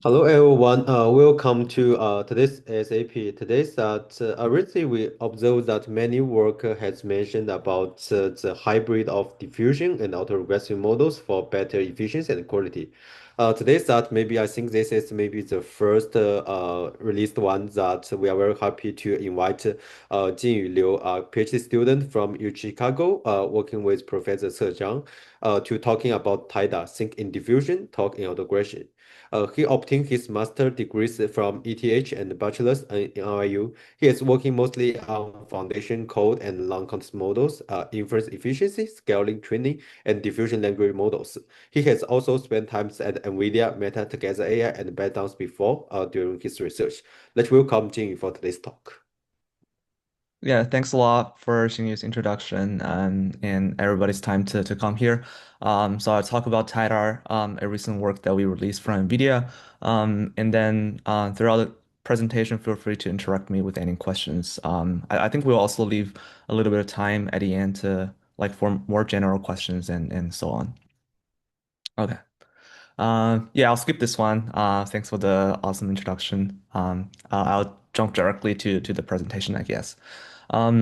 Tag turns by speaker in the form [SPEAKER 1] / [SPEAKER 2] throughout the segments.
[SPEAKER 1] Hello everyone, welcome to today's SAP. Today's recently we observed that many work has mentioned about the hybrid of diffusion and autoregression models for better efficiency and quality. Today's that maybe I think this is maybe the first released one that we are very happy to invite Jingyu Liu, a PhD student from U Chicago, working with Professor Ce Zhang, to talking about TiDAR, think in diffusion, talk in autoregression. He obtained his master degrees from ETH and bachelor's in NYU. He is working mostly on foundation code and long context models, inference efficiency, scaling training, and diffusion language models. He has also spent time at NVIDIA, Meta, Together AI, and ByteDance before during his research. Let's welcome Jing for today's talk.
[SPEAKER 2] Yeah, thanks a lot for Xingyu's introduction and everybody's time to come here. So I'll talk about TiDAR, a recent work that we released from NVIDIA. And then throughout the presentation, feel free to interrupt me with any questions. I think we'll also leave a little bit of time at the end to like for more general questions and so on. Okay. Yeah, I'll skip this one. Thanks for the awesome introduction. I'll jump directly to the presentation, I guess.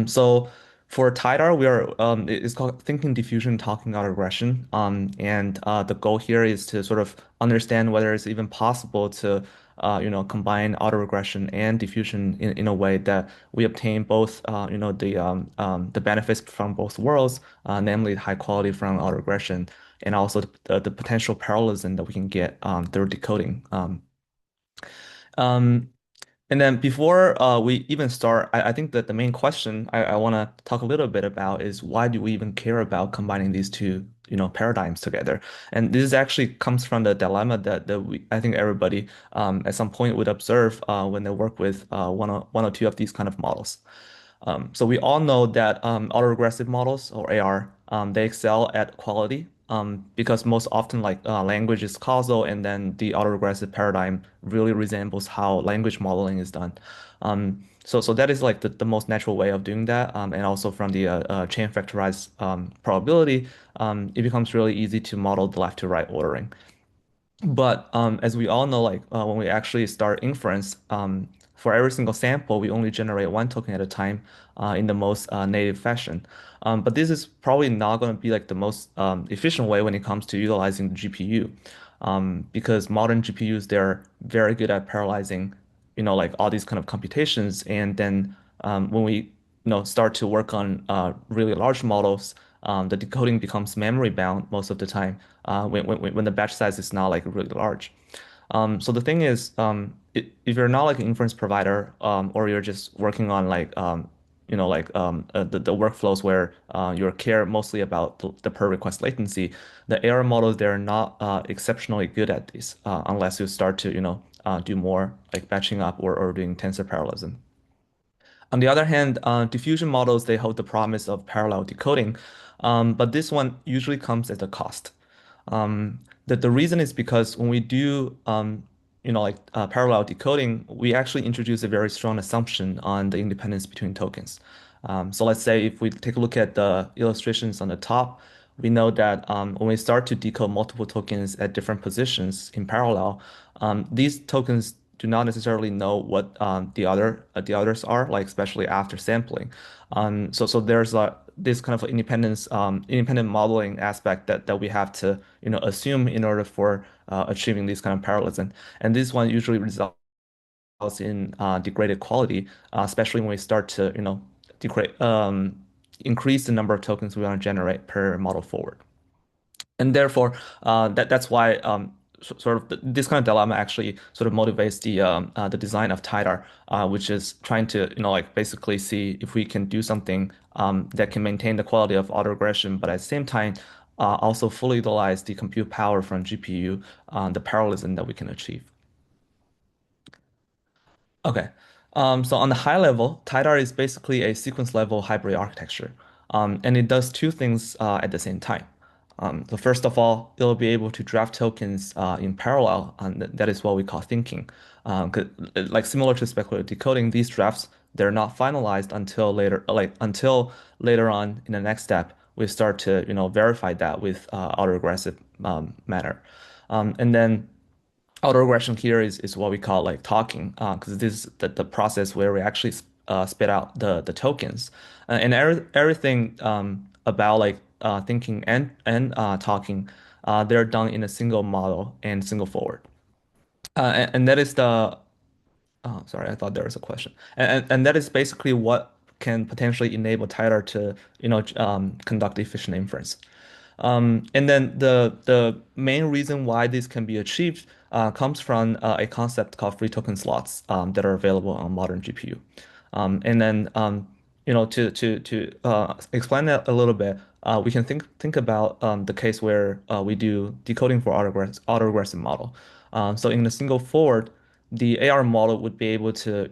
[SPEAKER 2] So for TiDAR, it's called Thinking Diffusion, Talking Out Regression. And the goal here is to sort of understand whether it's even possible to combine autoregression and diffusion in a way that we obtain both the benefits from both worlds, namely high quality from autoregression and also the potential parallelism that we can get through decoding. Um, and then before we even start, I think that the main question I want to talk a little bit about is why do we even care about combining these two, paradigms together? And this actually comes from the dilemma that I think everybody at some point would observe when they work with one or two of these kind of models. So we all know that autoregressive models or AR, they excel at quality because most often like language is causal and then the autoregressive paradigm really resembles how language modeling is done. So that is like the most natural way of doing that. And also from the chain factorized probability, it becomes really easy to model the left to right ordering. But as we all know, like when we actually start inference, for every single sample, we only generate one token at a time in the most native fashion. But this is probably not going to be like the most efficient way when it comes to utilizing the GPU, because modern GPUs, they're very good at parallelizing, like all these kind of computations. And then when we, start to work on really large models, the decoding becomes memory bound most of the time when the batch size is not like really large. So the thing is, if you're not like an inference provider, or you're just working on like the workflows where you care mostly about the per request latency, the AR models they're not exceptionally good at this unless you start to do more like batching up or doing tensor parallelism. On the other hand, diffusion models, they hold the promise of parallel decoding, but this one usually comes at a cost. The reason is because when we do, parallel decoding, we actually introduce a very strong assumption on the independence between tokens. So let's say if we take a look at the illustrations on the top, we know that when we start to decode multiple tokens at different positions in parallel, these tokens do not necessarily know what the others are, like especially after sampling. So there's this kind of independent modeling aspect that we have to assume in order for achieving this kind of parallelism. And this one usually results in degraded quality, especially when we start to degrade increase the number of tokens we want to generate per model forward. And therefore, that's why sort of this kind of dilemma actually sort of motivates the design of TiDAR, which is trying to like basically see if we can do something that can maintain the quality of autoregression, but at the same time also fully utilize the compute power from GPU, the parallelism that we can achieve. Okay. So on the high level, TiDAR is basically a sequence level hybrid architecture. And it does two things at the same time. So first of all, it'll be able to draft tokens in parallel, and that is what we call thinking. 'Cause, like similar to speculative decoding, these drafts they're not finalized until later, like until later on in the next step, we start to verify that with autoregressive manner. And then Autoregression here is what we call like talking, because this is the process where we actually spit out the tokens, and everything about like thinking and talking, they're done in a single model and single forward, and that is the oh, sorry, I thought there was a question. And that is basically what can potentially enable TiDAR to, conduct efficient inference. And then the main reason why this can be achieved comes from a concept called free token slots that are available on modern GPU. And then to explain that a little bit, we can think about the case where we do decoding for autoregressive model. So in a single forward, the AR model would be able to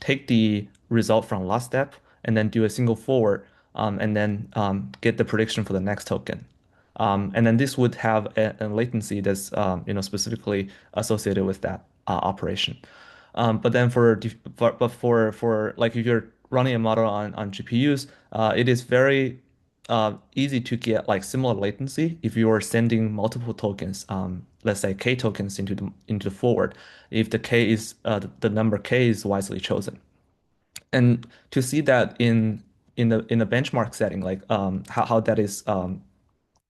[SPEAKER 2] take the result from last step and then do a single forward and then get the prediction for the next token. And then this would have a latency that's specifically associated with that operation. But then for like if you're running a model on GPUs, it is very easy to get like similar latency if you are sending multiple tokens, let's say K tokens into the forward, if the K is the number K is wisely chosen. And to see that in a benchmark setting, like how that is how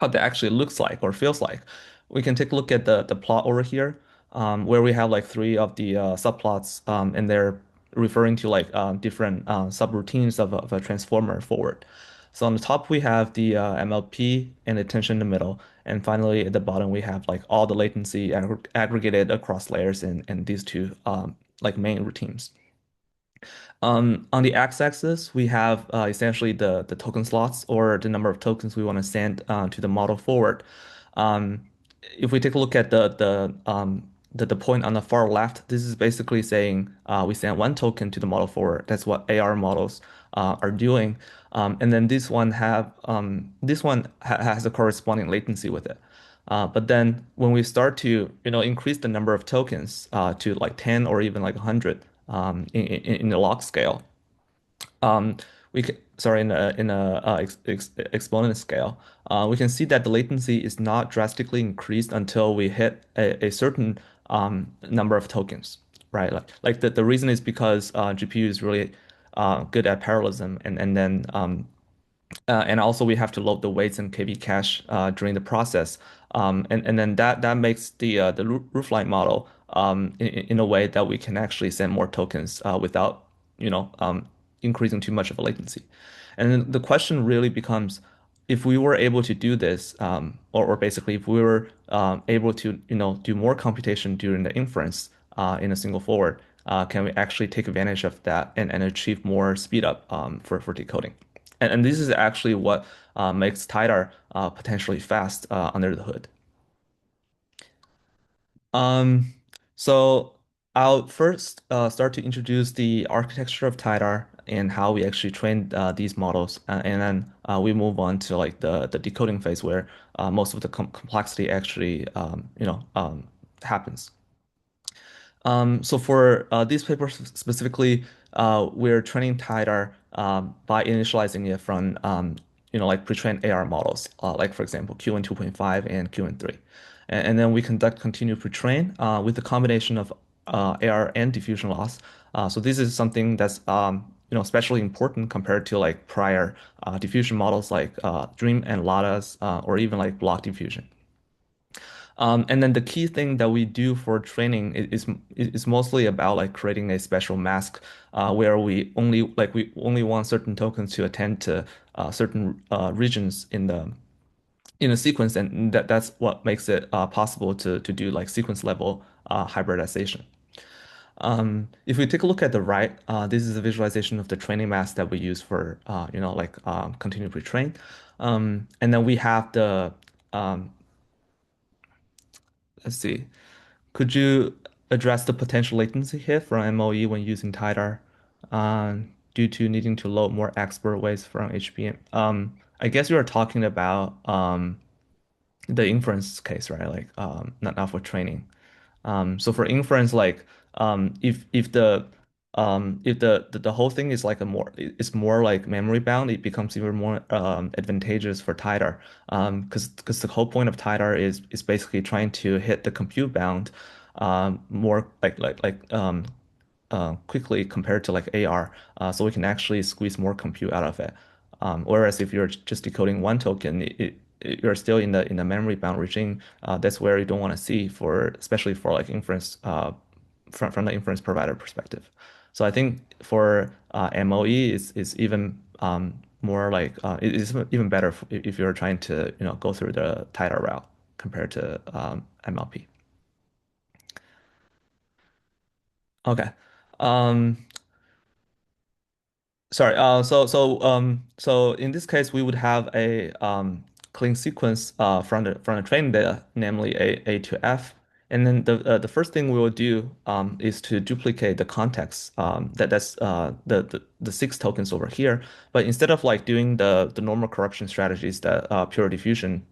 [SPEAKER 2] that actually looks like or feels like. We can take a look at the plot over here, where we have like three of the subplots, and they're referring to like different subroutines of a transformer forward. So on the top we have the MLP and attention in the middle, and finally at the bottom we have like all the latency aggregated across layers and these two like main routines. On the x-axis, we have essentially the token slots or the number of tokens we want to send to the model forward. Um, if we take a look at the point on the far left, this is basically saying we send one token to the model forward. That's what AR models are doing. And then this one ha has a corresponding latency with it. But then when we start to increase the number of tokens to like 10 or even like 100 in the log scale, um, sorry, in a exponent scale, we can see that the latency is not drastically increased until we hit a certain number of tokens, right? Like the reason is because GPU is really good at parallelism, and also we have to load the weights and KV cache during the process. And then that makes the roofline model in a way that we can actually send more tokens without increasing too much of a latency. And then the question really becomes, if we were able to do this, or basically if we were able to do more computation during the inference in a single forward, can we actually take advantage of that and achieve more speed up for decoding? And this is actually what makes TiDAR potentially fast under the hood. Um, so I'll first start to introduce the architecture of TiDAR and how we actually train these models, and then we move on to like the decoding phase where most of the complexity actually happens. So for these papers specifically, we're training TiDAR by initializing it from like pre-trained AR models, like for example Qn 2.5 and Qn 3, and then we conduct continued pre-train with a combination of AR and diffusion loss. So this is something that's especially important compared to like prior diffusion models like Dream and Lada's or even like block diffusion. And then the key thing that we do for training is mostly about like creating a special mask where we only want certain tokens to attend to certain regions in the sequence, and that's what makes it possible to do like sequence level hybridization. If we take a look at the right, this is a visualization of the training mask that we use for like continued pre-train, and then we have the um, let's see. Could you address the potential latency hit from MOE when using TiDAR due to needing to load more expert weights from HBM? I guess you are talking about the inference case, right? Like not for training. So for inference, like if the if the whole thing is like a more it's more like memory bound, it becomes even more advantageous for TiDAR. Because the whole point of TiDAR is basically trying to hit the compute bound more quickly compared to like AR, so we can actually squeeze more compute out of it. Whereas if you're just decoding one token, you're still in the memory bound regime. That's where you don't want to see for especially for like inference from the inference provider perspective. So I think for MOE is even more like it is even better if you're trying to go through the tighter route compared to MLP. Okay. Um, Sorry. So in this case, we would have a clean sequence from the training data, namely A to F, and then the first thing we will do is to duplicate the context that's the six tokens over here. But instead of like doing the normal corruption strategies that pure diffusion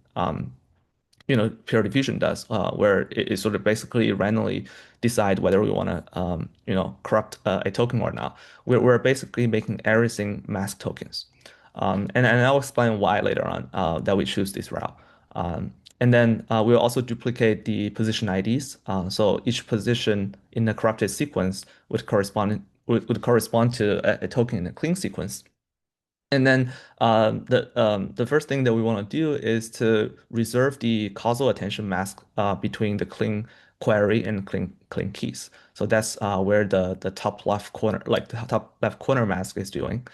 [SPEAKER 2] pure diffusion does, where it sort of basically randomly decide whether we want to, corrupt a token or not. We're basically making everything mask tokens. And I'll explain why later on that we choose this route. And then we'll also duplicate the position IDs. So each position in the corrupted sequence would correspond to a token in a clean sequence. And then the first thing that we want to do is to reserve the causal attention mask between the clean query and clean keys. So that's where the top left corner, like the top left corner mask is doing.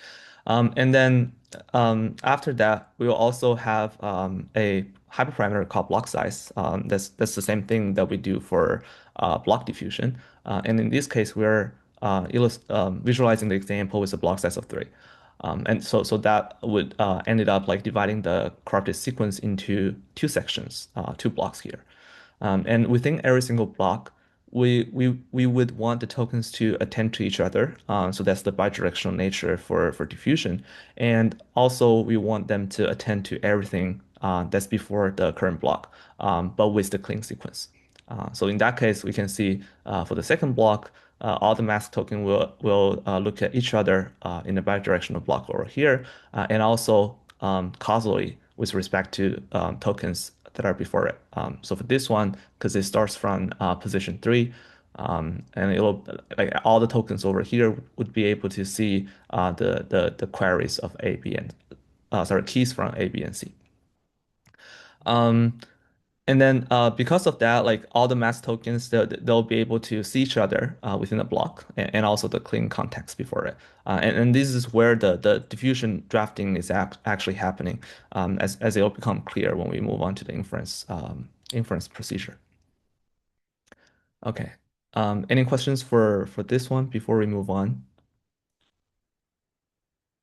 [SPEAKER 2] And then after that, we will also have a hyperparameter called block size. That's the same thing that we do for block diffusion. And in this case, we're visualizing the example with a block size of 3. And so that would ended up like dividing the corrupted sequence into two sections, two blocks here. And within every single block, we would want the tokens to attend to each other. So that's the bidirectional nature for diffusion. And also we want them to attend to everything that's before the current block, but with the clean sequence. So in that case, we can see for the second block, all the mask token will look at each other in the bidirectional block over here, and also causally with respect to tokens that are before it. So for this one, because it starts from position 3, and it'll like all the tokens over here would be able to see the queries of A, B, and sorry, keys from A, B, and C. Um, and then because of that, like all the mask tokens, they'll be able to see each other within a block and also the clean context before it. And this is where the diffusion drafting is actually happening as it will become clear when we move on to the inference procedure. Okay. Any questions for this one before we move on?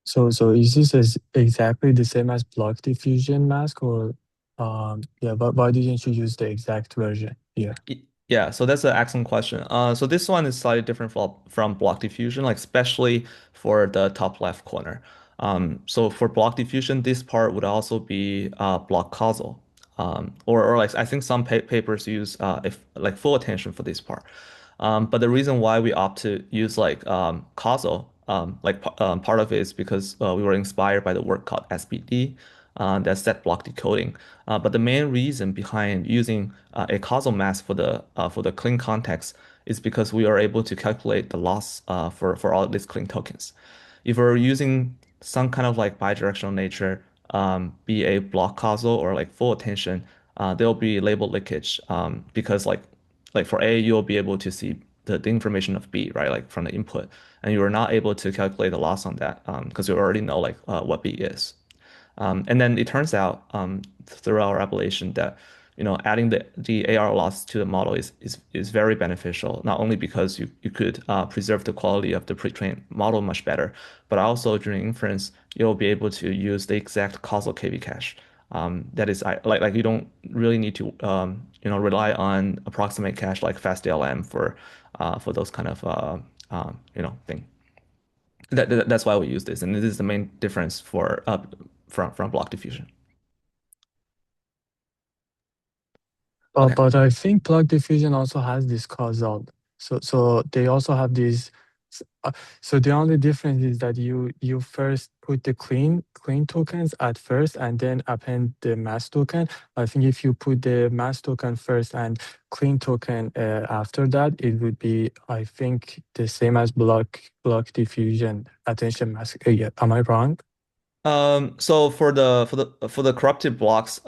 [SPEAKER 3] So is this exactly the same as block diffusion mask or yeah, but why didn't you use the exact version here?
[SPEAKER 2] Yeah, so that's an excellent question. So this one is slightly different from block diffusion, like especially for the top left corner. So for block diffusion, this part would also be block causal. Or like I think some papers use if like full attention for this part. But the reason why we opt to use like causal, part of it is because we were inspired by the work called SBD, that's set block decoding. But the main reason behind using a causal mask for the clean context is because we are able to calculate the loss for all these clean tokens. If we're using some kind of like bidirectional nature, be a block causal or like full attention, there'll be label leakage because like for A, you'll be able to see the information of B, right? Like from the input, and you are not able to calculate the loss on that because you already know like what B is. And then it turns out through our evaluation that adding the AR loss to the model is very beneficial, not only because you could preserve the quality of the pre-trained model much better, but also during inference, you'll be able to use the exact causal KV cache. That is like you don't really need to rely on approximate cache like FastLM for those kind of thing. That's why we use this, and this is the main difference for from block diffusion. Okay.
[SPEAKER 3] But I think block diffusion also has this causal. So they also have these S- uh, So the only difference is that you first put the clean tokens at first and then append the mask token. I think if you put the mask token first and clean token after that, it would be, I think, the same as block diffusion attention mask. Yeah, am I wrong?
[SPEAKER 2] So for the corrupted blocks,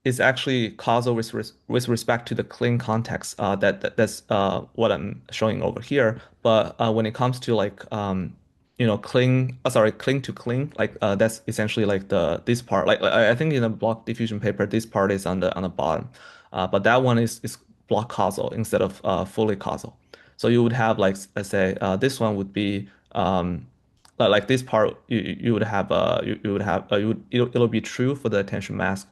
[SPEAKER 2] it's actually causal with respect to the clean context. That's what I'm showing over here. But when it comes to like clean to clean, like that's essentially like the this part. Like I think in the block diffusion paper, this part is on the bottom. But that one is block causal instead of fully causal. So you would have like let's say this one would be like this part you would have you would have it'll be true for the attention mask,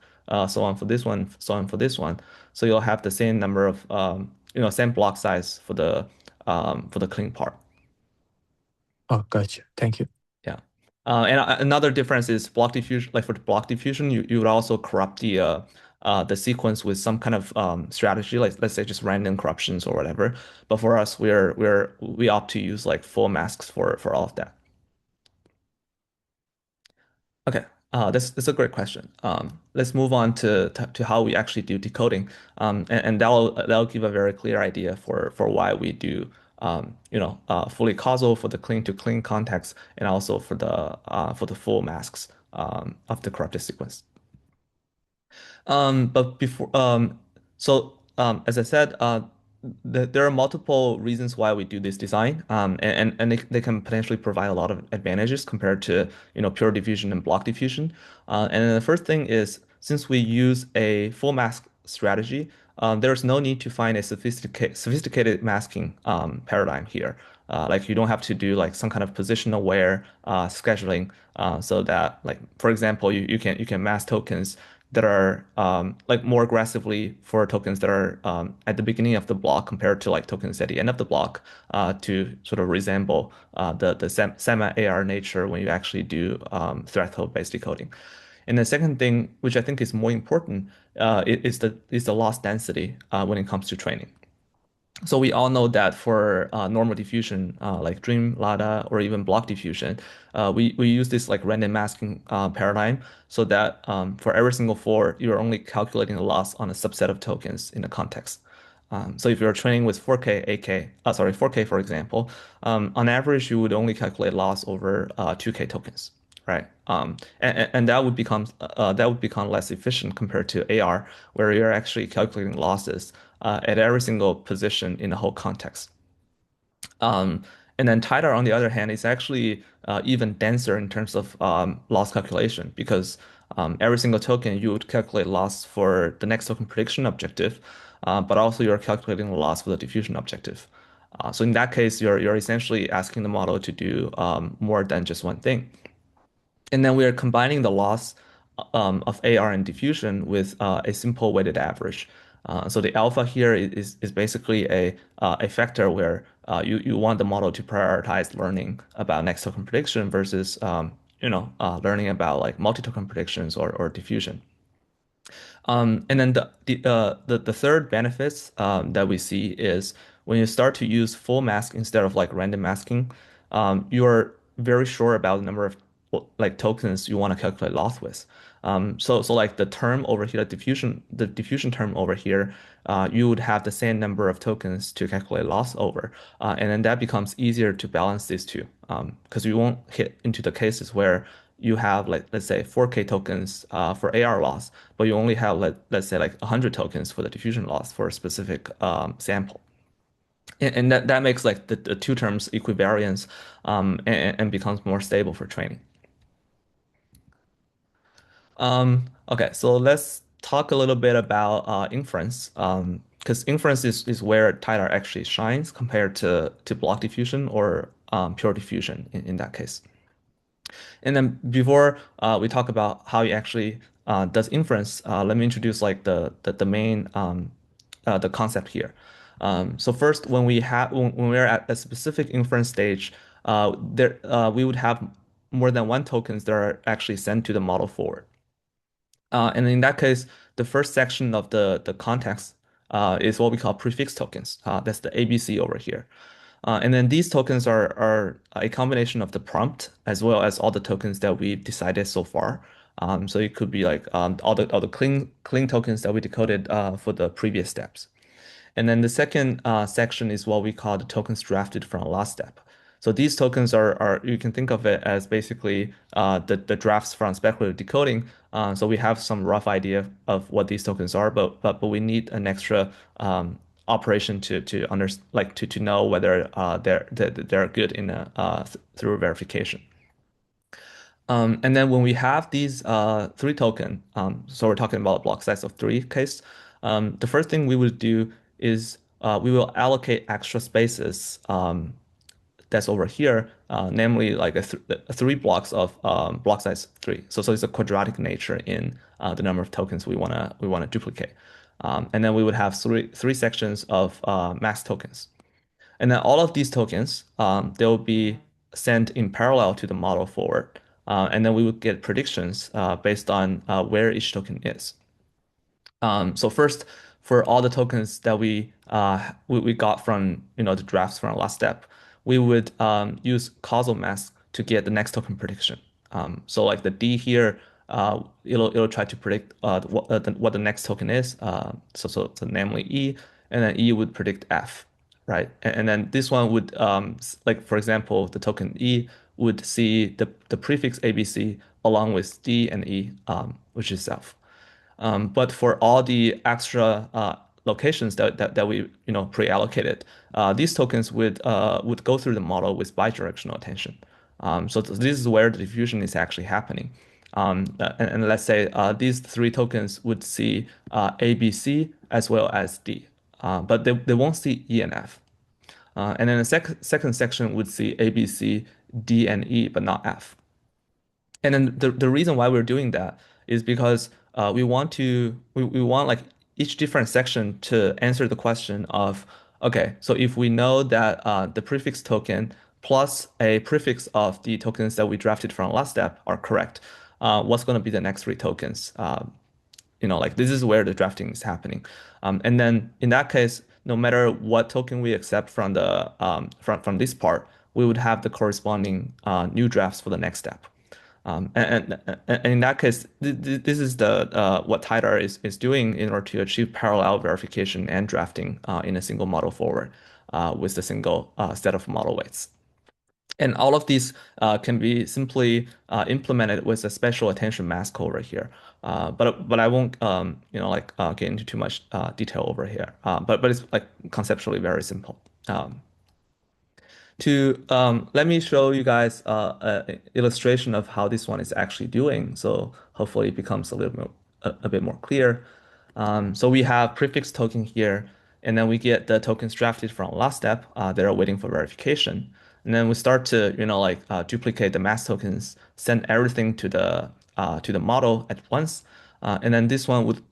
[SPEAKER 2] so on for this one, so on for this one. So you'll have the same number of same block size for the clean part.
[SPEAKER 3] Oh, gotcha. Thank you.
[SPEAKER 2] Yeah. And another difference is block diffusion. Like for the block diffusion, you would also corrupt the sequence with some kind of strategy, like let's say just random corruptions or whatever. But for us, we opt to use like full masks for all of that. Okay, that's a great question. Let's move on to how we actually do decoding, and that'll give a very clear idea for why we do fully causal for the clean to clean context, and also for the full masks of the corrupted sequence. But before, as I said, there are multiple reasons why we do this design, and they can potentially provide a lot of advantages compared to pure diffusion and block diffusion. And then the first thing is since we use a full mask strategy, there's no need to find a sophisticated masking paradigm here. Like you don't have to do like some kind of position aware scheduling, so that like for example you can mask tokens that are like more aggressively for tokens that are at the beginning of the block compared to like tokens at the end of the block to sort of resemble the semi-AR nature when you actually do threshold-based decoding. And the second thing, which I think is more important, is the loss density when it comes to training. So we all know that for normal diffusion, like Dream, Lada, or even block diffusion, we use this like random masking paradigm so that for every single floor, you're only calculating the loss on a subset of tokens in the context. So if you're training with 4K, 8K, 4K, for example, on average, you would only calculate loss over 2K tokens, right? And that would become less efficient compared to AR, where you're actually calculating losses at every single position in the whole context. Um, and then TiDAR, on the other hand, is actually even denser in terms of loss calculation because every single token you would calculate loss for the next token prediction objective, but also you're calculating the loss for the diffusion objective. So in that case, you're essentially asking the model to do more than just one thing. And then we are combining the loss of AR and diffusion with a simple weighted average. So the alpha here is basically a factor where you want the model to prioritize learning about next token prediction versus learning about like multi-token predictions or diffusion. And then the third benefits that we see is when you start to use full mask instead of like random masking, you're very sure about the number of like tokens you want to calculate loss with. So like the term over here, the diffusion term over here, you would have the same number of tokens to calculate loss over, and then that becomes easier to balance these two, because you won't hit into the cases where you have like let's say 4K tokens for AR loss, but you only have let's say like 100 tokens for the diffusion loss for a specific sample. And that makes like the two terms equivariance and becomes more stable for training. Okay, so let's talk a little bit about inference, because inference is where TiDAR actually shines compared to block diffusion or pure diffusion in that case. And then before we talk about how it actually does inference, let me introduce like the main the concept here. So first, when we're at a specific inference stage, we would have more than one tokens that are actually sent to the model forward. And in that case, the first section of the context is what we call prefix tokens. That's the ABC over here. And then these tokens are a combination of the prompt as well as all the tokens that we've decided so far. So it could be like all the clean tokens that we decoded for the previous steps. And then the second section is what we call the tokens drafted from last step. So these tokens are you can think of it as basically the drafts from speculative decoding. So we have some rough idea of what these tokens are, but we need an extra operation to know whether they're good in through verification. And then when we have these three token, so we're talking about block size of three case, the first thing we will do is we will allocate extra spaces that's over here, namely like three blocks of block size three. So it's a quadratic nature in the number of tokens we wanna duplicate. And then we would have three sections of max tokens. And then all of these tokens, they will be sent in parallel to the model forward. And then we would get predictions based on where each token is. So first, for all the tokens that we got from the drafts from our last step, we would use causal mask to get the next token prediction. So like the D here, it'll try to predict what the next token is. So namely E, and then E would predict F, right? And then this one would like for example, the token E would see the prefix ABC along with D and E, which is self. But for all the extra locations that we pre-allocated, these tokens would go through the model with bidirectional attention. So this is where the diffusion is actually happening. And let's say these three tokens would see A, B, C as well as D, but they won't see E and F. And then the second section would see A, B, C, D, and E, but not F. And then the reason why we're doing that is because we want like each different section to answer the question of, okay, so if we know that the prefix token plus a prefix of the tokens that we drafted from last step are correct, what's going to be the next three tokens? Like this is where the drafting is happening. And then in that case, no matter what token we accept from the from this part, we would have the corresponding new drafts for the next step. And in that case, this is the what TiDAR is doing in order to achieve parallel verification and drafting in a single model forward with a single set of model weights. And all of these can be simply implemented with a special attention mask over here. But I won't get into too much detail over here. But it's like conceptually very simple. Let me show you guys an illustration of how this one is actually doing. So hopefully it becomes a bit more clear. So we have prefix token here, and then we get the tokens drafted from last step that are waiting for verification. And then we start to duplicate the mass tokens, send everything to the model at once. And then this one would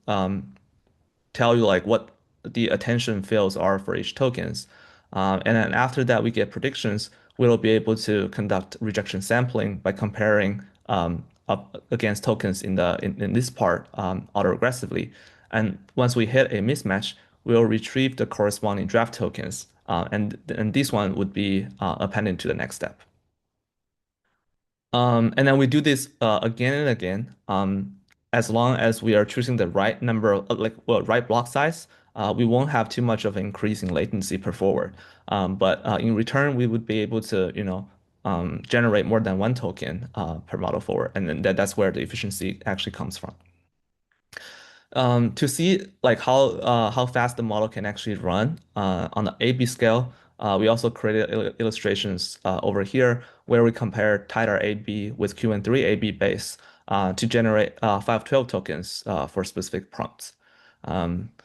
[SPEAKER 2] tell you like what the attention fields are for each tokens. And then after that, we get predictions. We'll be able to conduct rejection sampling by comparing up against tokens in this part autoregressively. And once we hit a mismatch, we'll retrieve the corresponding draft tokens, and this one would be appended to the next step. And then we do this again and again. As long as we are choosing the right number of right block size, we won't have too much of an increase in latency per forward. But in return, we would be able to, generate more than one token per model forward, and then that's where the efficiency actually comes from. To see like how fast the model can actually run on the A/B scale, we also created illustrations over here where we compare TiDAR A/B with QN3 A/B base to generate 512 tokens for specific prompts.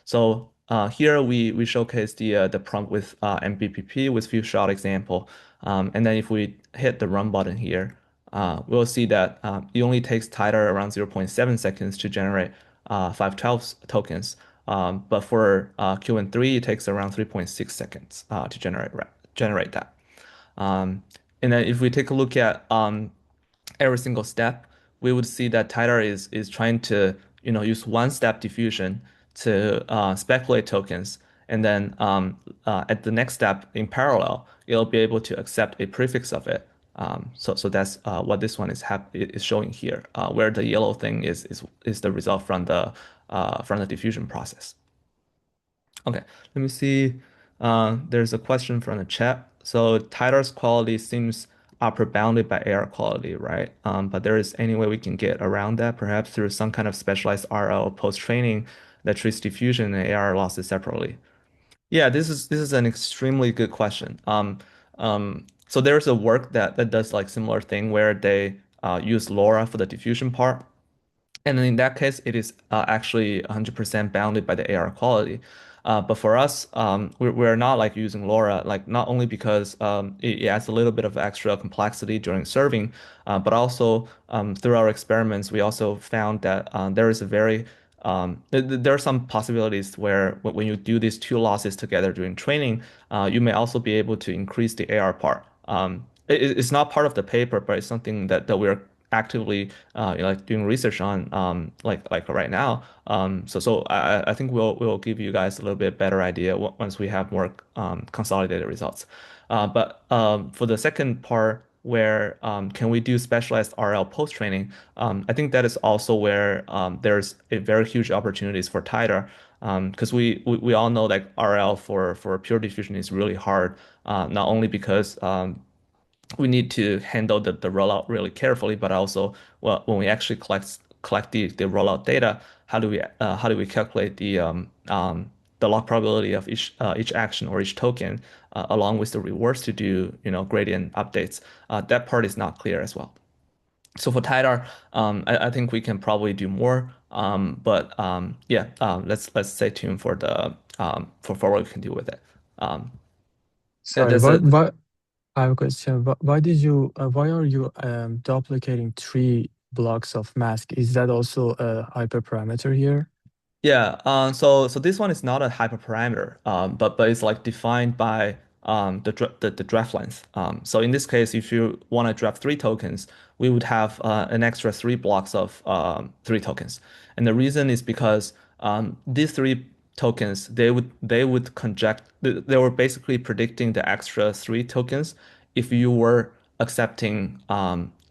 [SPEAKER 2] So here we showcase the prompt with MBPP with few shot example, and then if we hit the run button here, we'll see that it only takes TiDAR around 0.7 seconds to generate 512 tokens. But for QN3, it takes around 3.6 seconds to generate that. And then if we take a look at every single step, we would see that TiDAR is trying to use one-step diffusion to speculate tokens, And then at the next step in parallel, it'll be able to accept a prefix of it. So that's what this one is showing here, where the yellow thing is the result from the diffusion process. Okay, let me see. There's a question from the chat. So TiDAR's quality seems upper bounded by AR quality, right? But there is any way we can get around that, perhaps through some kind of specialized RL post-training that treats diffusion and AR losses separately. Yeah, this is an extremely good question. So there's a work that does like similar thing where they use LoRa for the diffusion part. And then in that case, it is actually 100% bounded by the AR quality. But for us, we're not like using LoRa, like not only because it adds a little bit of extra complexity during serving, but also through our experiments, we also found that there is a very there are some possibilities where when you do these two losses together during training, you may also be able to increase the AR part. It's not part of the paper, but it's something that we're actively like doing research on like right now. So I think we'll give you guys a little bit better idea once we have more consolidated results. But for the second part, where can we do specialized RL post training? I think that is also where there's a very huge opportunities for TiDAR. Because we all know that RL for pure diffusion is really hard, not only because we need to handle the rollout really carefully, but also well, when we actually collect the rollout data, how do we calculate the log probability of each action or each token along with the rewards to do gradient updates? That part is not clear as well. So for TiDAR, I think we can probably do more. But yeah, let's stay tuned for the for what we can do with it. Um,
[SPEAKER 3] Sorry,
[SPEAKER 2] there's a
[SPEAKER 3] what I have a question. Why are you duplicating three blocks of mask? Is that also a hyperparameter here?
[SPEAKER 2] Yeah, so this one is not a hyperparameter, but it's like defined by the draft length. So in this case, if you want to draft three tokens, we would have an extra three blocks of three tokens, and the reason is because these three tokens they would conject they were basically predicting the extra three tokens if you were accepting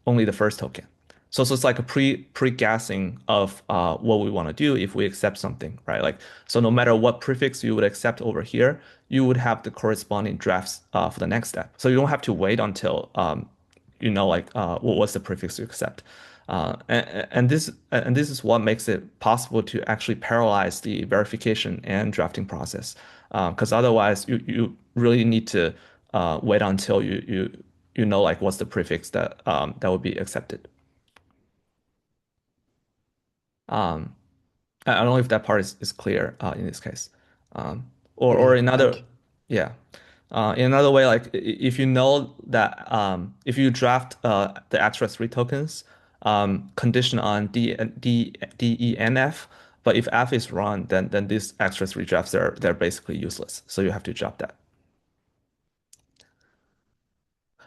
[SPEAKER 2] only the first token. So it's like a pre-guessing of what we want to do if we accept something, right? Like so no matter what prefix you would accept over here, you would have the corresponding drafts for the next step. So you don't have to wait until like what's the prefix you accept. And this is what makes it possible to actually parallelize the verification and drafting process. Because otherwise you really need to wait until you know like what's the prefix that would be accepted. Um, I don't know if that part is clear in this case. Or
[SPEAKER 3] Yeah,
[SPEAKER 2] another,
[SPEAKER 3] thank you.
[SPEAKER 2] yeah. In another way, like if you know that if you draft the extra three tokens condition on D, E, and F, but if F is wrong, then these extra three drafts they're basically useless. So you have to drop that.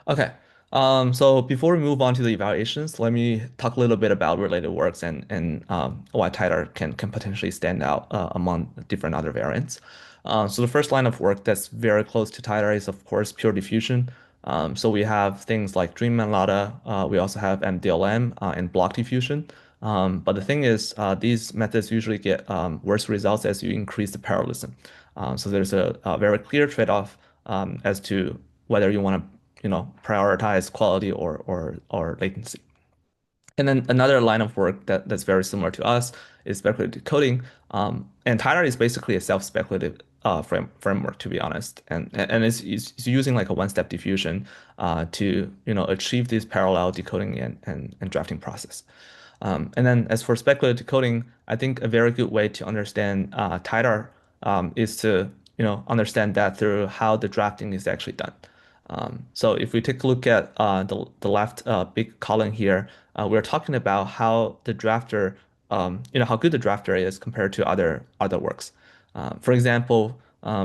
[SPEAKER 2] Okay. So before we move on to the evaluations, let me talk a little bit about related works and why TiDAR can potentially stand out among different other variants. So the first line of work that's very close to TiDAR is, of course, pure diffusion. So we have things like Dreamman Lada. We also have MDLM and block diffusion. But the thing is, these methods usually get worse results as you increase the parallelism. So there's a very clear trade-off as to whether you want to prioritize quality or latency. And then another line of work that's very similar to us is speculative decoding. And TiDAR is basically a self-speculative framework, to be honest. And it's using like a one-step diffusion to achieve this parallel decoding and drafting process. And then as for speculative decoding, I think a very good way to understand TiDAR is to understand that through how the drafting is actually done. So if we take a look at the left big column here, we're talking about how the drafter, how good the drafter is compared to other works. For example,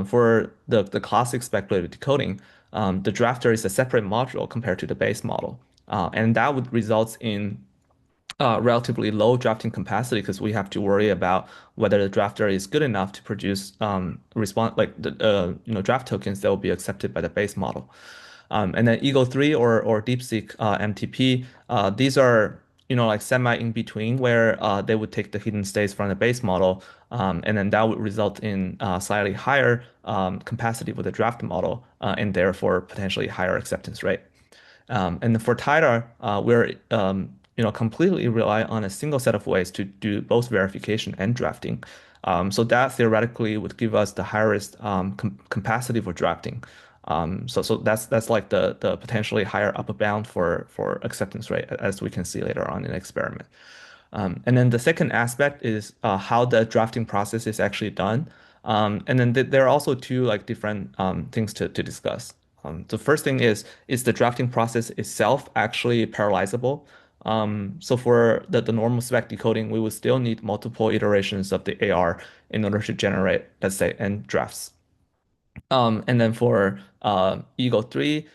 [SPEAKER 2] for the classic speculative decoding, the drafter is a separate module compared to the base model, and that would result in relatively low drafting capacity because we have to worry about whether the drafter is good enough to produce response like the draft tokens that will be accepted by the base model. And then Eagle 3 or DeepSeek MTP, these are like semi in between where they would take the hidden states from the base model, and then that would result in slightly higher capacity with the draft model, and therefore potentially higher acceptance rate. And for TiDAR, we're completely rely on a single set of ways to do both verification and drafting. So that theoretically would give us the highest capacity for drafting. So that's like the potentially higher upper bound for acceptance rate, as we can see later on in the experiment. And then the second aspect is how the drafting process is actually done. And then there are also two like different things to discuss. The first thing is the drafting process itself actually parallelizable? So for the normal spec decoding, we would still need multiple iterations of the AR in order to generate, let's say, n drafts. And then for Eagle 3,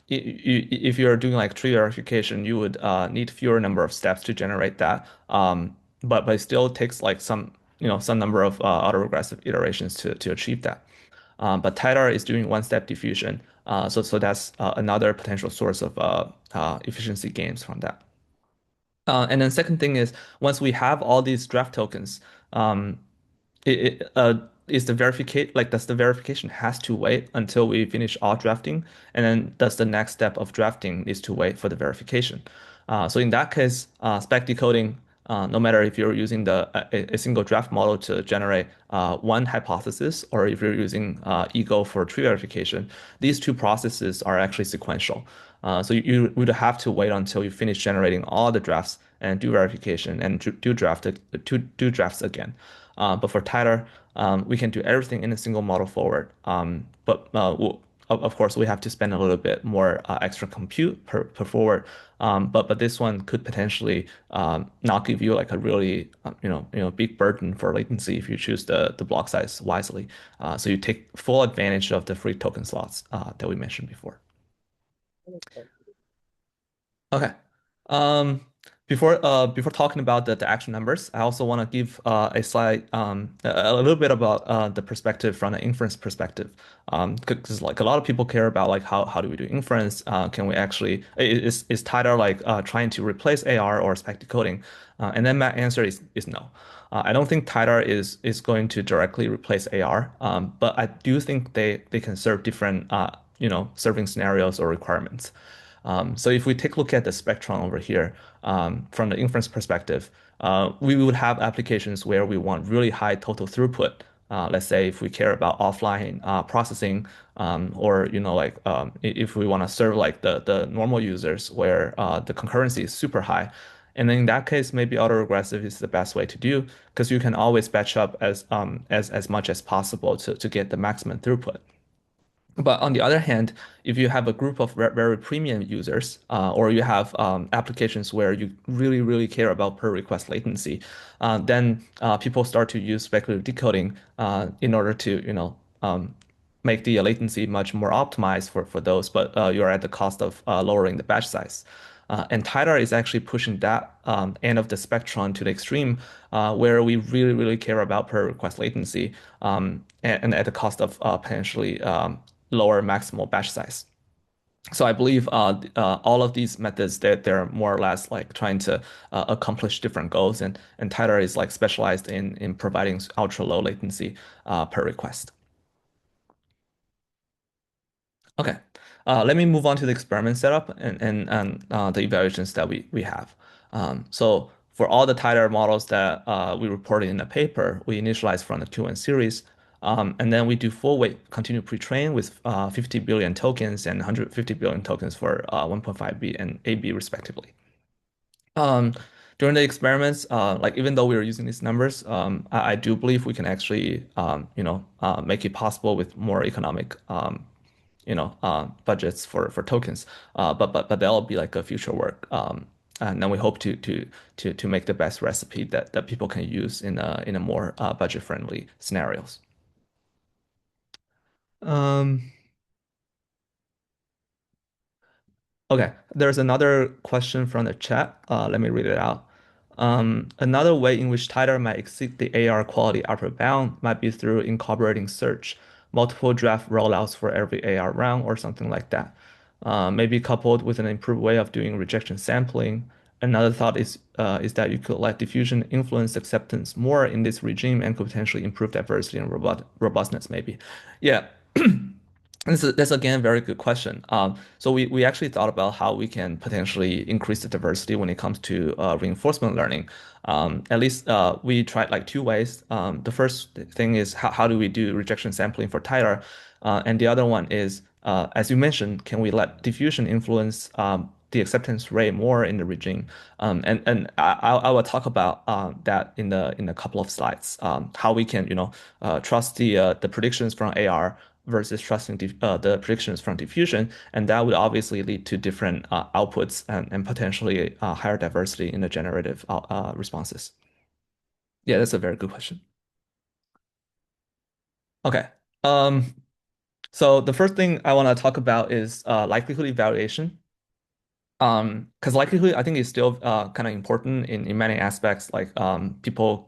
[SPEAKER 2] if you're doing like tree verification, you would need fewer number of steps to generate that. But it still takes like some number of autoregressive iterations to achieve that. But TiDAR is doing one-step diffusion. So that's another potential source of efficiency gains from that. And then second thing is once we have all these draft tokens, um, is the verification like does the verification has to wait until we finish all drafting, and then does the next step of drafting is to wait for the verification. So in that case, spec decoding, no matter if you're using a single draft model to generate one hypothesis, or if you're using Eagle for tree verification, these two processes are actually sequential. So you would have to wait until you finish generating all the drafts and do verification and do drafts again. But for TiDAR, we can do everything in a single model forward. But of course, we have to spend a little bit more extra compute per forward. But this one could potentially not give you like a really big burden for latency if you choose the block size wisely. So you take full advantage of the free token slots that we mentioned before. Okay. Um, before talking about the actual numbers, I also want to give a slide a little bit about the perspective from the inference perspective. Because like a lot of people care about like how do we do inference? Can we actually is TiDAR like trying to replace AR or spec decoding? And then my answer is no. I don't think TiDAR is going to directly replace AR. But I do think they can serve different serving scenarios or requirements. So if we take a look at the spectrum over here, from the inference perspective, we would have applications where we want really high total throughput. Let's say if we care about offline processing, or if we want to serve like the normal users where the concurrency is super high. And then in that case, maybe autoregressive is the best way to do because you can always batch up as much as possible to get the maximum throughput. But on the other hand, if you have a group of very premium users, or you have applications where you really, really care about per request latency, then people start to use speculative decoding in order to, make the latency much more optimized for those, but you're at the cost of lowering the batch size. And TiDAR is actually pushing that end of the spectrum to the extreme, where we really, really care about per request latency, and at the cost of potentially lower maximal batch size. So I believe all of these methods that they're more or less like trying to accomplish different goals, and TiDAR is like specialized in providing ultra low latency per request. Okay, let me move on to the experiment setup and the evaluations that we have. So for all the TiDAR models that we reported in the paper, we initialize from the 2N series, and then we do full weight continued pre-train with 50 billion tokens and 150 billion tokens for 1.5B and 8B respectively. During the experiments, like even though we were using these numbers, I do believe we can actually, make it possible with more economic budgets for tokens. But that'll be like a future work. And then we hope to make the best recipe that people can use in a more budget friendly scenarios. Um, Okay, there's another question from the chat. Let me read it out. Another way in which TiDAR might exceed the AR quality upper bound might be through incorporating search, multiple draft rollouts for every AR round, or something like that. Maybe coupled with an improved way of doing rejection sampling. Another thought is that you could let diffusion influence acceptance more in this regime and could potentially improve diversity and robustness, maybe. Yeah, that's again a very good question. So we actually thought about how we can potentially increase the diversity when it comes to reinforcement learning. At least we tried like two ways. The first thing is how do we do rejection sampling for TiDAR? And the other one is, as you mentioned, can we let diffusion influence the acceptance rate more in the regime? And I will talk about that in a couple of slides. How we can trust the predictions from AR versus trusting the predictions from diffusion, and that would obviously lead to different outputs and potentially higher diversity in the generative responses. Yeah, that's a very good question. Okay. So the first thing I want to talk about is likelihood evaluation. Because likelihood, I think, is still kind of important in many aspects. Like people,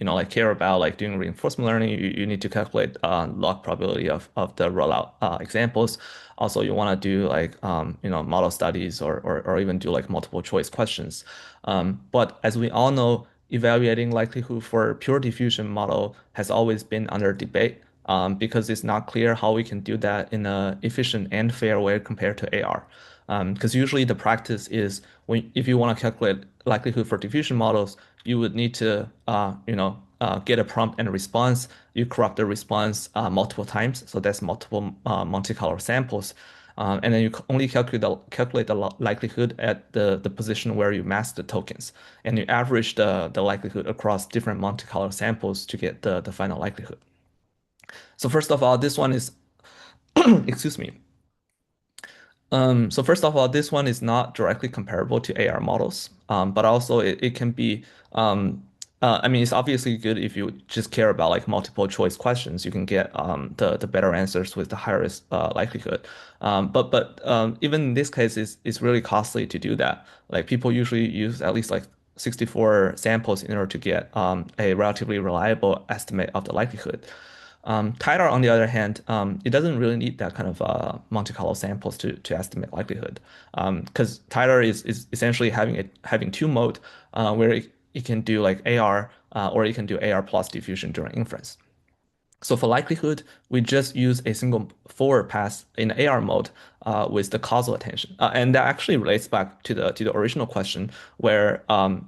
[SPEAKER 2] like care about like doing reinforcement learning. You need to calculate log probability of the rollout examples. Also, you want to do like model studies or even do like multiple choice questions. But as we all know, evaluating likelihood for pure diffusion model has always been under debate. Because it's not clear how we can do that in an efficient and fair way compared to AR. Because usually the practice is if you want to calculate likelihood for diffusion models, you would need to get a prompt and a response. You corrupt the response multiple times, so that's multiple Monte Carlo samples. And then you only calculate the likelihood at the position where you mask the tokens, and you average the likelihood across different Monte Carlo samples to get the final likelihood. So first of all, this one is, excuse me. So first of all, this one is not directly comparable to AR models, but also it can be, I mean, it's obviously good if you just care about like multiple choice questions. You can get the better answers with the highest likelihood. But even in this case, it's really costly to do that. Like people usually use at least like 64 samples in order to get a relatively reliable estimate of the likelihood. TiDAR, on the other hand, it doesn't really need that kind of Monte Carlo samples to estimate likelihood, because TiDAR is essentially having two mode where it can do like AR or it can do AR plus diffusion during inference. So for likelihood, we just use a single forward pass in AR mode with the causal attention, and that actually relates back to the original question where um,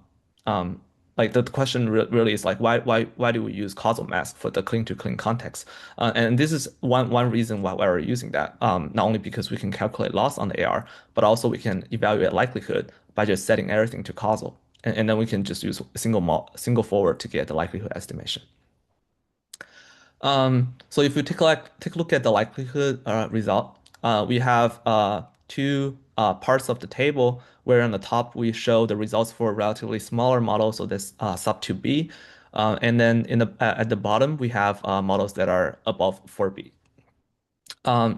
[SPEAKER 2] like the question really is like why do we use causal mask for the clean to clean context? And this is one reason why we're using that. Not only because we can calculate loss on the AR, but also we can evaluate likelihood by just setting everything to causal, and then we can just use single forward to get the likelihood estimation. So if you take a look at the likelihood result, we have two parts of the table where on the top we show the results for a relatively smaller model, so this sub 2B, and then at the bottom we have models that are above 4B.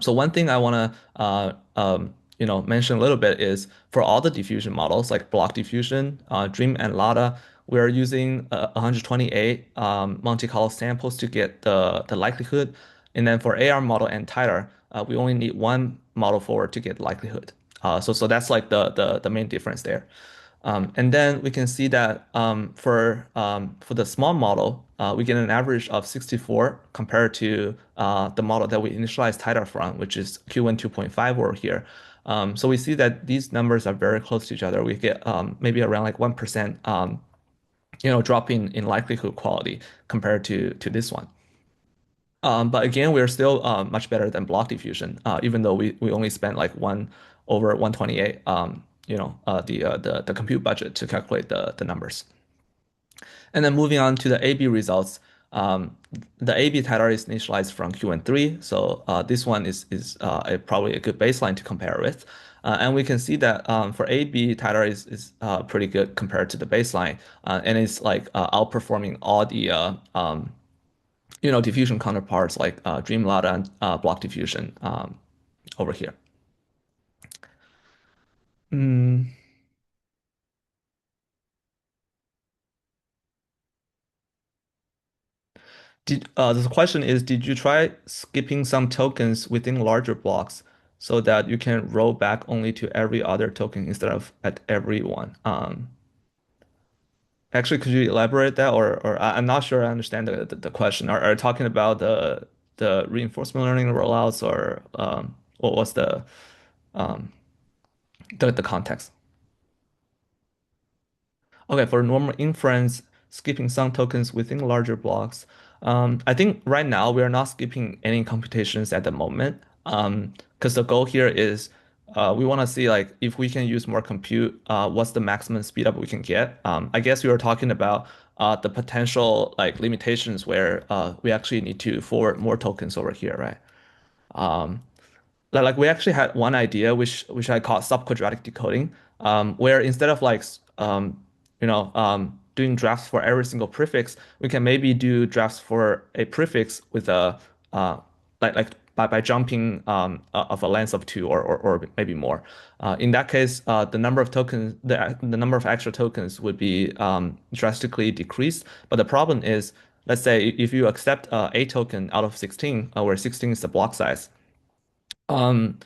[SPEAKER 2] So one thing I want to mention a little bit is for all the diffusion models like block diffusion, Dream and Lada, we're using 128 Monte Carlo samples to get the likelihood, and then for AR model and TiDAR, we only need one model forward to get likelihood. So that's like the main difference there. And then we can see that for the small model, we get an average of 64 compared to the model that we initialized TiDAR from, which is Q1 2.5 over here. So we see that these numbers are very close to each other. We get maybe around like 1% drop in likelihood quality compared to this one. But again, we're still much better than block diffusion, even though we only spent like 1/128, the compute budget to calculate the numbers. And then moving on to the AB results, the AB TiDAR is initialized from Q13, so this one is probably a good baseline to compare with. And we can see that for AB, TiDAR is pretty good compared to the baseline, and it's like outperforming all the diffusion counterparts like Dreamlada and block diffusion over here. Mm, the question is, did you try skipping some tokens within larger blocks so that you can roll back only to every other token instead of at every one? Actually, could you elaborate that, or I'm not sure I understand the question. Are you talking about the reinforcement learning rollouts, or what was um, the context? Okay, for normal inference, skipping some tokens within larger blocks. I think right now we are not skipping any computations at the moment. Because the goal here is we want to see like if we can use more compute, what's the maximum speed up we can get. I guess we were talking about the potential like limitations where we actually need to forward more tokens over here, right? Um, like we actually had one idea which I call subquadratic decoding, where instead of like doing drafts for every single prefix, we can maybe do drafts for a prefix with a like by jumping of a length of two or maybe more. In that case, the number of tokens the number of extra tokens would be drastically decreased. But the problem is, let's say if you accept a token out of 16, where 16 is the block size. Um,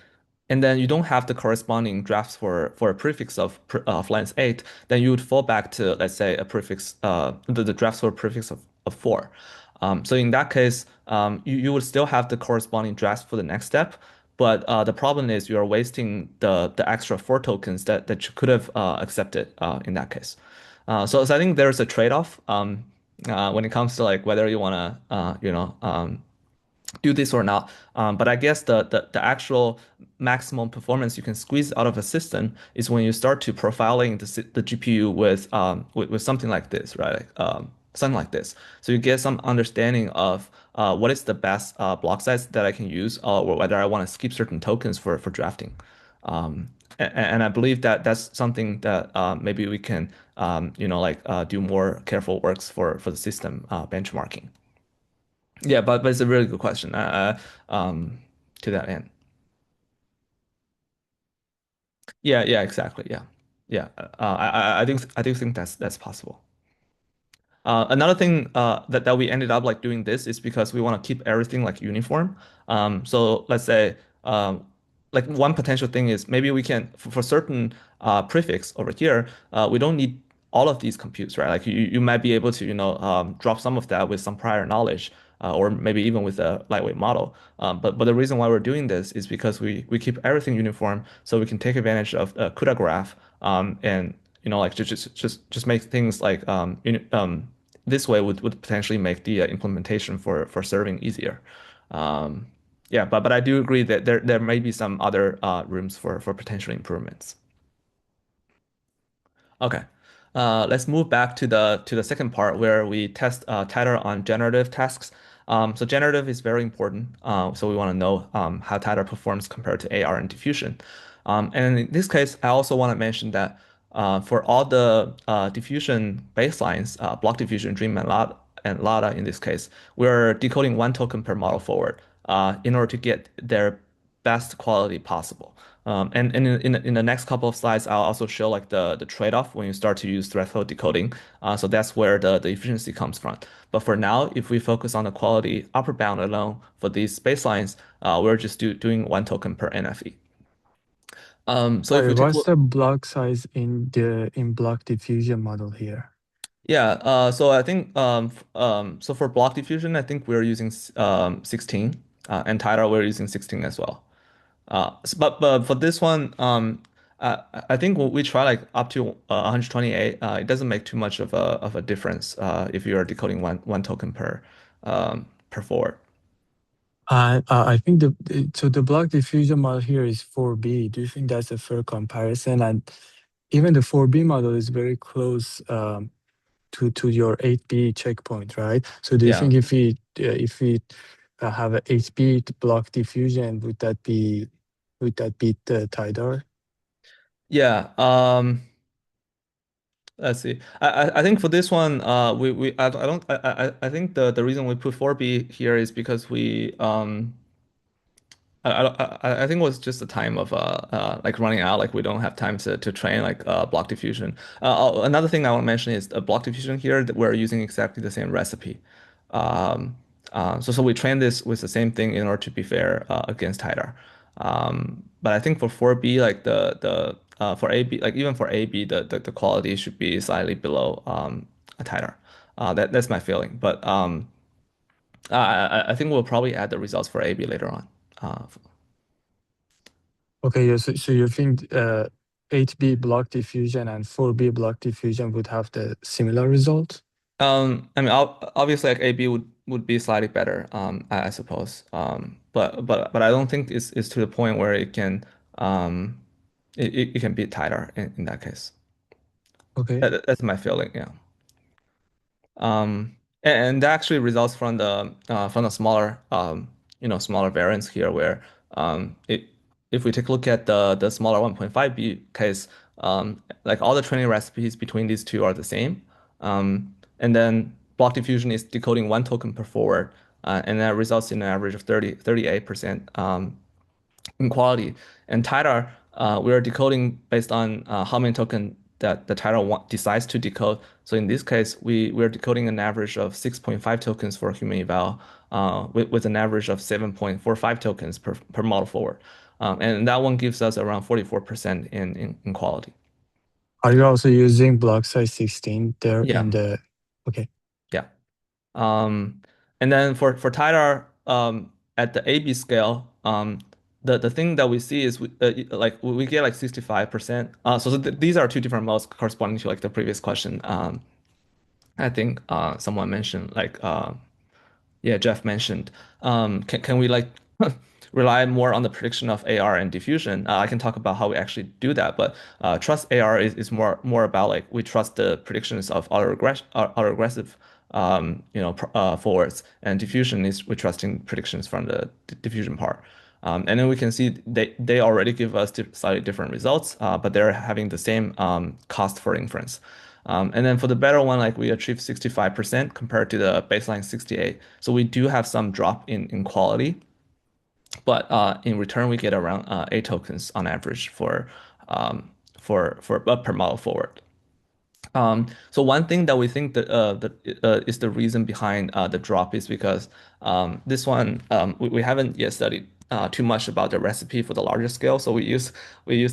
[SPEAKER 2] and then you don't have the corresponding drafts for a prefix of length 8, then you would fall back to, let's say, a prefix, the drafts for a prefix of 4. So in that case, you would still have the corresponding drafts for the next step, but the problem is you are wasting the extra 4 tokens that you could have accepted in that case. So I think there's a trade-off when it comes to like whether you want to, do this or not. But I guess the actual maximum performance you can squeeze out of a system is when you start to profiling the GPU with something like this, right? Something like this. So you get some understanding of what is the best block size that I can use, or whether I want to skip certain tokens for drafting. And I believe that that's something that maybe we can, do more careful works for the system benchmarking. Yeah, but it's a really good question. To that end. Yeah, yeah, exactly. Yeah, yeah. I do think that's possible. Another thing that we ended up like doing this is because we want to keep everything like uniform. So let's say like one potential thing is maybe we can for certain prefix over here, we don't need all of these computes, right? Like you might be able to drop some of that with some prior knowledge. Or maybe even with a lightweight model. But the reason why we're doing this is because we keep everything uniform, so we can take advantage of CUDA graph and like just make things like this way would potentially make the implementation for serving easier. Um, yeah, but I do agree that there may be some other rooms for potential improvements. Okay. Let's move back to the second part where we test TiDAR on generative tasks. So generative is very important. So we want to know how TiDAR performs compared to AR and diffusion. And in this case, I also want to mention that for all the diffusion baselines, block diffusion, Dream and Lada in this case, we're decoding one token per model forward in order to get their best quality possible. And in the next couple of slides, I'll also show like the trade-off when you start to use threshold decoding. So that's where the efficiency comes from. But for now, if we focus on the quality upper bound alone for these baselines, we're just doing one token per NFE. So if
[SPEAKER 3] Sorry,
[SPEAKER 2] we take a
[SPEAKER 3] what's
[SPEAKER 2] look,
[SPEAKER 3] the block size in the in block diffusion model here?
[SPEAKER 2] yeah. So I think so for block diffusion, I think we're using 16, and TiDAR we're using 16 as well. But for this one, I think we try like up to 128. It doesn't make too much of a difference if you are decoding one token per forward.
[SPEAKER 3] I think so the block diffusion model here is 4B. Do you think that's a fair comparison? And even the 4B model is very close to your 8B checkpoint, right? So do you
[SPEAKER 2] Yeah,
[SPEAKER 3] think if we have a 8B block diffusion, would that be the TiDAR?
[SPEAKER 2] yeah. Let's see. I think for this one, we I don't I think the reason we put 4B here is because I think it was just the time of like running out. Like we don't have time to train like block diffusion. Another thing I want to mention is block diffusion here that we're using exactly the same recipe. Um, so we train this with the same thing in order to be fair against TiDAR. But I think for 4B like the for AB like even for AB the quality should be slightly below a TiDAR. That's my feeling. But I think we'll probably add the results for AB later on. Uh,
[SPEAKER 3] Okay, yeah, so you think 8B block diffusion and 4B block diffusion would have the similar result?
[SPEAKER 2] I mean, obviously, like AB would be slightly better, I suppose. But I don't think it's to the point where it can it can beat TiDAR in that case.
[SPEAKER 3] Okay.
[SPEAKER 2] That's my feeling, yeah. And that actually results from the smaller smaller variance here where it if we take a look at the smaller 1.5B case, like all the training recipes between these two are the same. And then block diffusion is decoding one token per forward, and that results in an average of 38% in quality. And TiDAR, we are decoding based on how many token that the TiDAR decides to decode. So in this case, we're decoding an average of 6.5 tokens for human eval, with an average of 7.45 tokens per model forward. And that one gives us around 44% in quality.
[SPEAKER 3] Are you also using block size 16 there
[SPEAKER 2] Yeah,
[SPEAKER 3] in the, okay.
[SPEAKER 2] yeah. Um, and then for TiDAR, at the AB scale, the thing that we see is like we get like 65%. So these are two different modes corresponding to like the previous question. I think someone mentioned like yeah, Jeff mentioned. Can we like rely more on the prediction of AR and diffusion? I can talk about how we actually do that, but trust AR is more about like we trust the predictions of autoregressive forwards, and diffusion is we trusting predictions from the diffusion part. And then we can see they already give us slightly different results, but they're having the same cost for inference. And then for the better one, like we achieve 65% compared to the baseline 68. So we do have some drop in quality, but in return we get around 8 tokens on average for per model forward. So one thing that we think that is the reason behind the drop is because this one we haven't yet studied too much about the recipe for the larger scale. So we use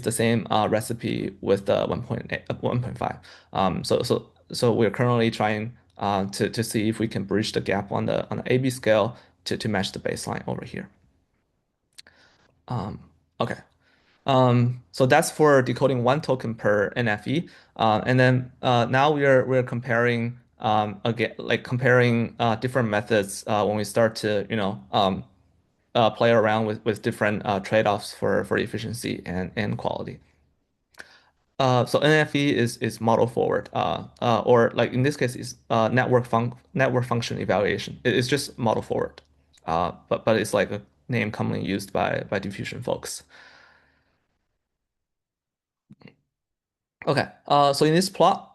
[SPEAKER 2] the same recipe with the 1.8, 1.5. So we're currently trying to see if we can bridge the gap on the AB scale to match the baseline over here. Okay. So that's for decoding one token per NFE. And then now we're comparing again like comparing different methods when we start to play around with different trade-offs for efficiency and quality. So NFE is model forward, or like in this case is network function evaluation. It's just model forward, but it's like a name commonly used by diffusion folks. Okay, so in this plot,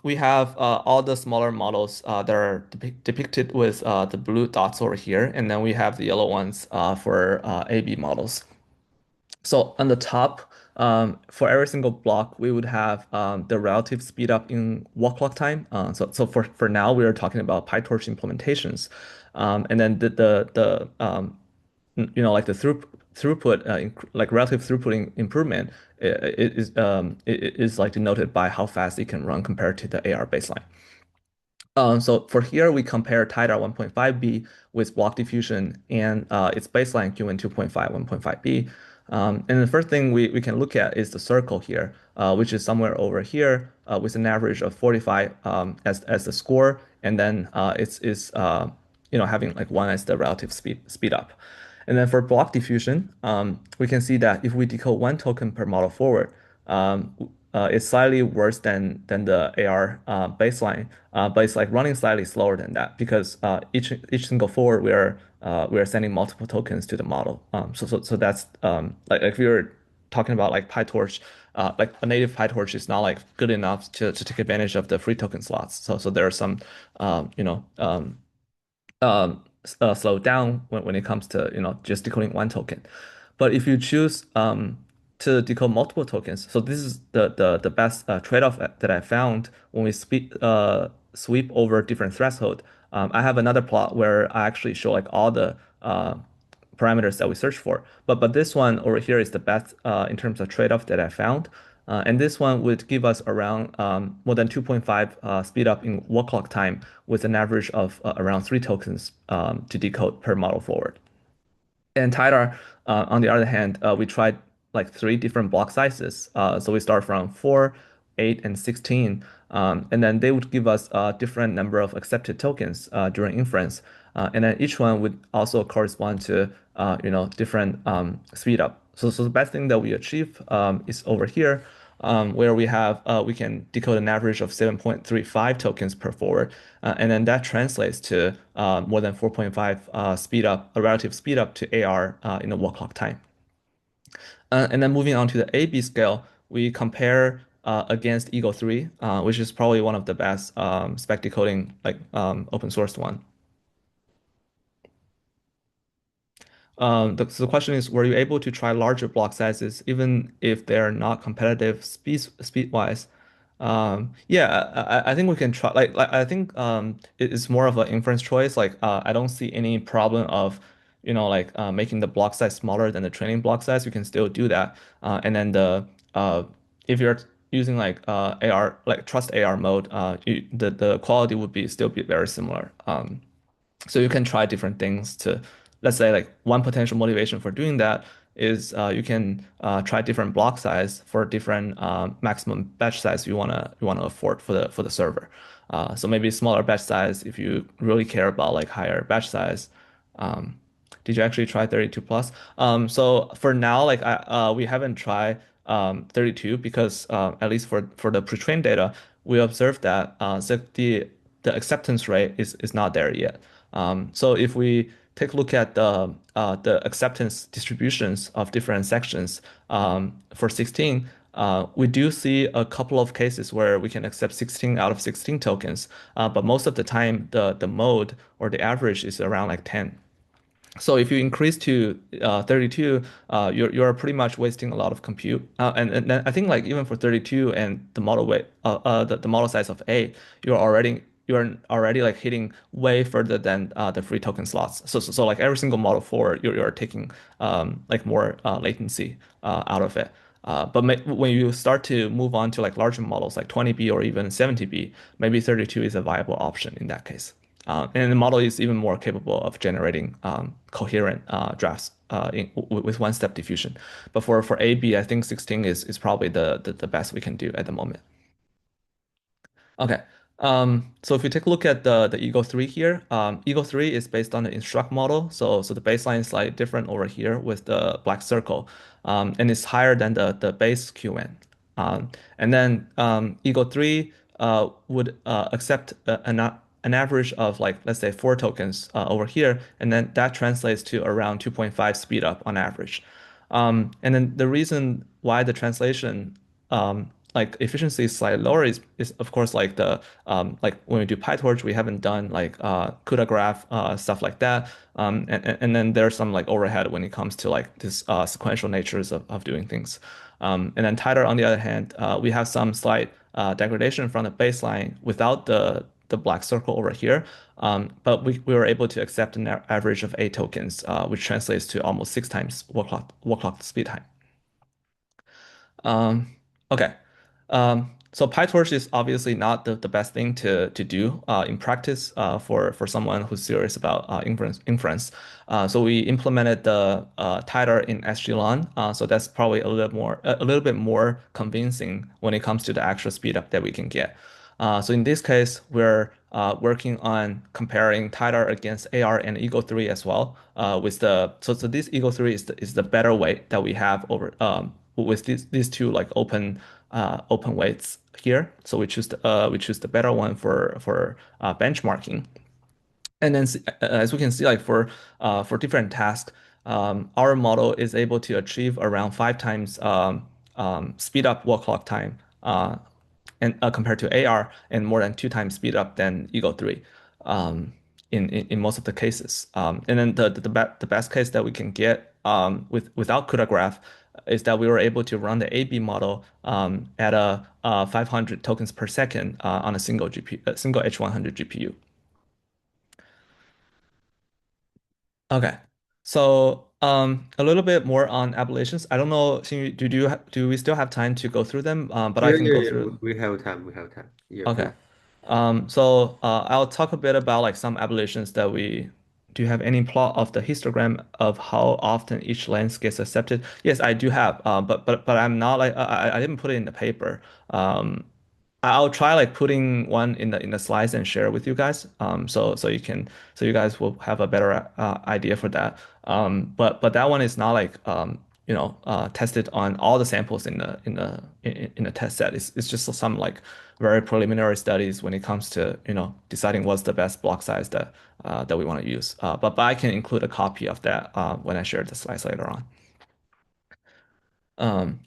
[SPEAKER 2] we have all the smaller models that are depicted with the blue dots over here, and then we have the yellow ones for AB models. So on the top, for every single block, we would have the relative speed up in walk clock time. So for now, we are talking about PyTorch implementations, and then like the throughput, like relative throughput improvement is like denoted by how fast it can run compared to the AR baseline. So for here, we compare TiDAR 1.5B with block diffusion and its baseline QN 2.5, 1.5B. And the first thing we can look at is the circle here, which is somewhere over here with an average of 45 as the score, and then it's having like 1 as the relative speed up. And then for block diffusion, we can see that if we decode one token per model forward, it's slightly worse than the AR baseline, but it's like running slightly slower than that because each single forward we are sending multiple tokens to the model. So that's like if you're talking about like PyTorch, like a native PyTorch is not like good enough to take advantage of the free token slots. So there are some slow down when it comes to just decoding one token. But if you choose to decode multiple tokens, so this is the best trade-off that I found when we sweep over different threshold. I have another plot where I actually show like all the parameters that we search for. But this one over here is the best in terms of trade-off that I found. And this one would give us around more than 2.5 speed up in wall clock time with an average of around 3 tokens to decode per model forward. And TiDAR, on the other hand, we tried like 3 different block sizes. So we start from 4, 8, and 16. And then they would give us a different number of accepted tokens during inference. And then each one would also correspond to different speed up. So the best thing that we achieve is over here, where we can decode an average of 7.35 tokens per forward, and then that translates to more than 4.5 speed up, a relative speed up to AR in the wall clock time. And then moving on to the A/B scale, we compare against Eagle 3, which is probably one of the best spec decoding like open source one. So the question is, were you able to try larger block sizes even if they're not competitive speed wise? Yeah, I think we can try. Like I think it's more of an inference choice. Like I don't see any problem of making the block size smaller than the training block size. You can still do that. And then if you're using like AR like trust AR mode, the quality would be still be very similar. So you can try different things to, let's say like one potential motivation for doing that is you can try different block size for different maximum batch size you wanna afford for the server. So maybe smaller batch size if you really care about like higher batch size. Um, did you actually try 32 plus? So for now, like we haven't tried 32 because at least for the pre-trained data, we observed that so the acceptance rate is not there yet. So if we take a look at the acceptance distributions of different sections for 16, we do see a couple of cases where we can accept 16 out of 16 tokens, but most of the time the mode or the average is around like 10. So if you increase to 32, you're pretty much wasting a lot of compute. And then I think like even for 32 and the model weight, the model size of 8, you're already like hitting way further than the free token slots. So like every single model forward, you're taking like more latency out of it. But when you start to move on to like larger models like 20B or even 70B, maybe 32 is a viable option in that case. And the model is even more capable of generating coherent drafts with one-step diffusion. But for AB, I think 16 is probably the best we can do at the moment. Okay. So if you take a look at the Eagle 3 here, Eagle 3 is based on the instruct model. So the baseline is slightly different over here with the black circle. And it's higher than the base QN. And then Eagle 3 would accept an average of like, let's say 4 tokens over here. And then that translates to around 2.5 speed up on average. And then the reason why the translation like efficiency is slightly lower is of course like the like when we do PyTorch we haven't done like CUDA graph stuff like that and then there's some like overhead when it comes to like this sequential natures of doing things and then TiDAR on the other hand we have some slight degradation from the baseline without the black circle over here but we were able to accept an average of 8 tokens which translates to almost 6 times wall clock speed time. Okay. So PyTorch is obviously not the best thing to do in practice for someone who's serious about inference. So we implemented the TiDAR in sklearn. So that's probably a little bit more convincing when it comes to the actual speed up that we can get. So in this case, we're working on comparing TiDAR against AR and Eagle 3 as well. So this Eagle 3 is the better weight that we have over with these two like open weights here. So we choose the better one for benchmarking. And then as we can see, like for different tasks, our model is able to achieve around 5 times speed up wall clock time and compared to AR and more than 2 times speed up than Eagle 3. in most of the cases. And then the best case that we can get without CUDA graph is that we were able to run the AB model at a 500 tokens per second on a single GPU, a single H100 GPU. Okay, so a little bit more on applications. I don't know, Xinyu, do we still have time to go through them? But I
[SPEAKER 1] Yeah,
[SPEAKER 2] can
[SPEAKER 1] yeah,
[SPEAKER 2] go
[SPEAKER 1] yeah.
[SPEAKER 2] through.
[SPEAKER 1] We have time. We have time. Yeah,
[SPEAKER 2] Okay.
[SPEAKER 1] please.
[SPEAKER 2] I'll talk a bit about like some applications that we do. You have any plot of the histogram of how often each lens gets accepted? Yes, I do have. But I'm not like I didn't put it in the paper. Um, I'll try like putting one in the slides and share with you guys. So you guys will have a better idea for that. But that one is not like tested on all the samples in the test set. It's just some like very preliminary studies when it comes to deciding what's the best block size that we want to use. But I can include a copy of that when I share the slides later on.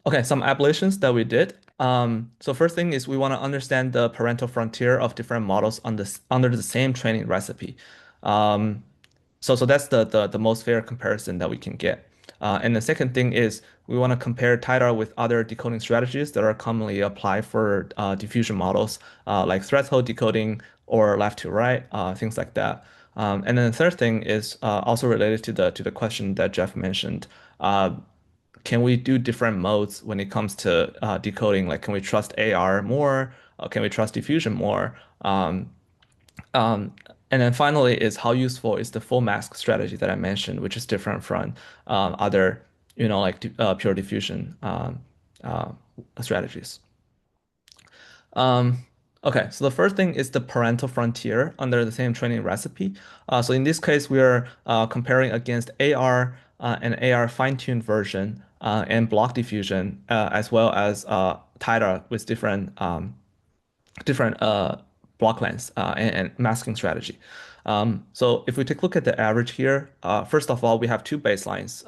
[SPEAKER 2] Okay, some ablations that we did. So first thing is we want to understand the parental frontier of different models on under the same training recipe. Um, so that's the most fair comparison that we can get. And the second thing is we want to compare TiDAR with other decoding strategies that are commonly applied for diffusion models, like threshold decoding or left to right, things like that. And then the third thing is also related to the question that Jeff mentioned. Can we do different modes when it comes to decoding? Like, can we trust AR more? Can we trust diffusion more? Um, and then finally is how useful is the full mask strategy that I mentioned, which is different from other, like pure diffusion uh, strategies. Um, okay, so the first thing is the parental frontier under the same training recipe. So in this case, we are comparing against AR and AR fine-tuned version and block diffusion, as well as TiDAR with different block lengths and masking strategy. So if we take a look at the average here, first of all, we have two baselines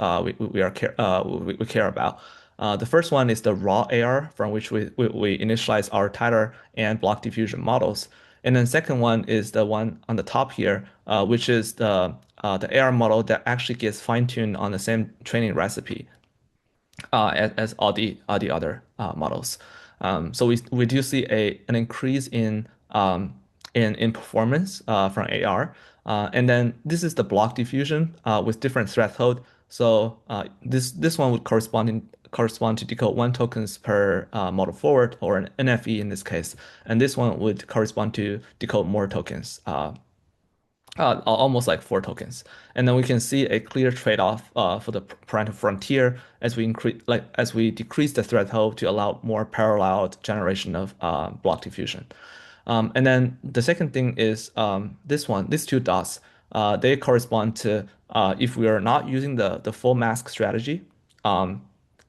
[SPEAKER 2] we care about. The first one is the raw AR from which we initialize our TiDAR and block diffusion models. And then second one is the one on the top here, which is the AR model that actually gets fine-tuned on the same training recipe as all the other models. So we do see an increase in performance from AR, and then this is the block diffusion with different threshold. So this one would correspond to decode one tokens per model forward or an NFE in this case, and this one would correspond to decode more tokens. Almost like four tokens. And then we can see a clear trade-off for the parental frontier as we decrease the threshold to allow more paralleled generation of block diffusion. And then the second thing is these two dots, they correspond to if we are not using the full mask strategy. Um,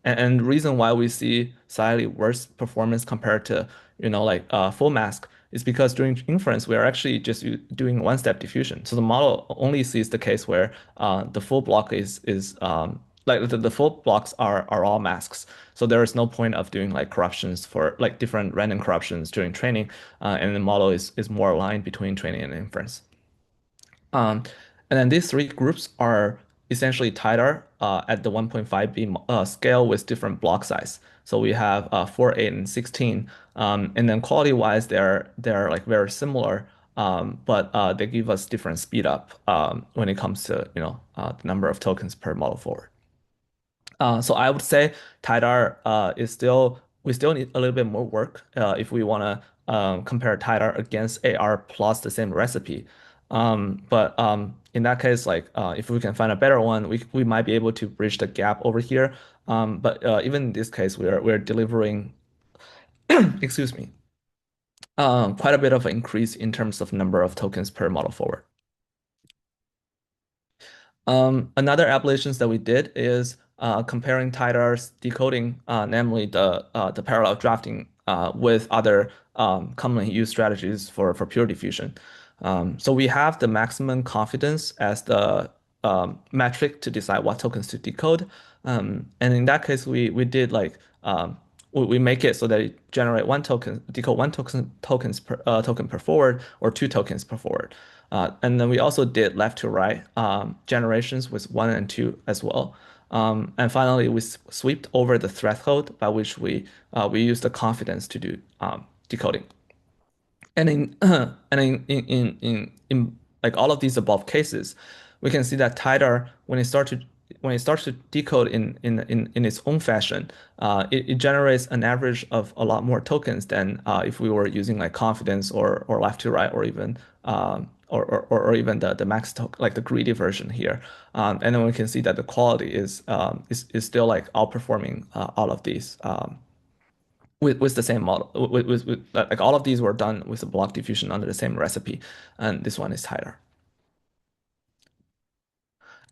[SPEAKER 2] and the reason why we see slightly worse performance compared to, like full mask is because during inference, we are actually just doing one-step diffusion. So the model only sees the case where the full block is like the full blocks are all masks. So there is no point of doing like corruptions for like different random corruptions during training, and the model is more aligned between training and inference. Um, and then these three groups are essentially tighter at the 1.5B scale with different block size. So we have 4, 8, and 16. And then quality-wise, they're like very similar, but they give us different speed up when it comes to the number of tokens per model forward. So I would say TiDAR is still we still need a little bit more work if we want to compare TiDAR against AR plus the same recipe. But in that case, like if we can find a better one, we might be able to bridge the gap over here. But even in this case, we're delivering, excuse me, quite a bit of an increase in terms of number of tokens per model forward. Another applications that we did is comparing TiDAR's decoding, namely the parallel drafting, with other commonly used strategies for pure diffusion. So we have the maximum confidence as the metric to decide what tokens to decode. And in that case, we did like we make it so that it generate one token, decode one token per forward or two tokens per forward. And then we also did left to right generations with one and two as well. And finally, we swept over the threshold by which we use the confidence to do decoding. And in and in like all of these above cases, we can see that TiDAR when it starts to decode in its own fashion, it generates an average of a lot more tokens than if we were using like confidence or left to right or even or even the max token like the greedy version here. And then we can see that the quality is still like outperforming all of these. With the same model, with like all of these were done with a block diffusion under the same recipe, and this one is tighter.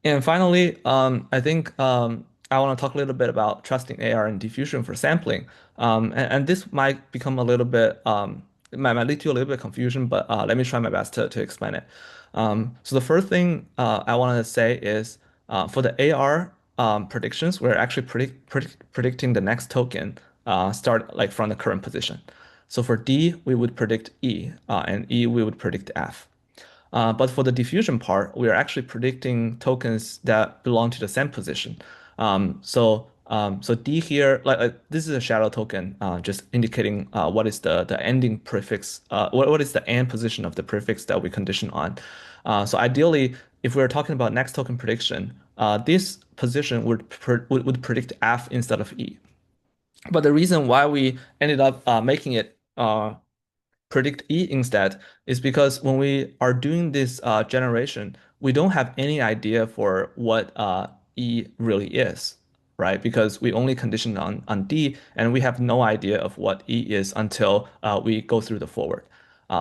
[SPEAKER 2] And finally, I think I want to talk a little bit about trusting AR and diffusion for sampling. And this might become a little bit, might lead to a little bit of confusion, but let me try my best to explain it. So the first thing I want to say is for the AR predictions, we're actually predicting the next token start like from the current position. So for D, we would predict E, and E, we would predict F. But for the diffusion part, we are actually predicting tokens that belong to the same position. So D here, like this is a shadow token, just indicating what is the ending prefix, what is the end position of the prefix that we condition on. So ideally, if we're talking about next token prediction, this position would predict F instead of E. But the reason why we ended up making it predict E instead is because when we are doing this generation, we don't have any idea for what E really is, right? Because we only conditioned on D and we have no idea of what E is until we go through the forward.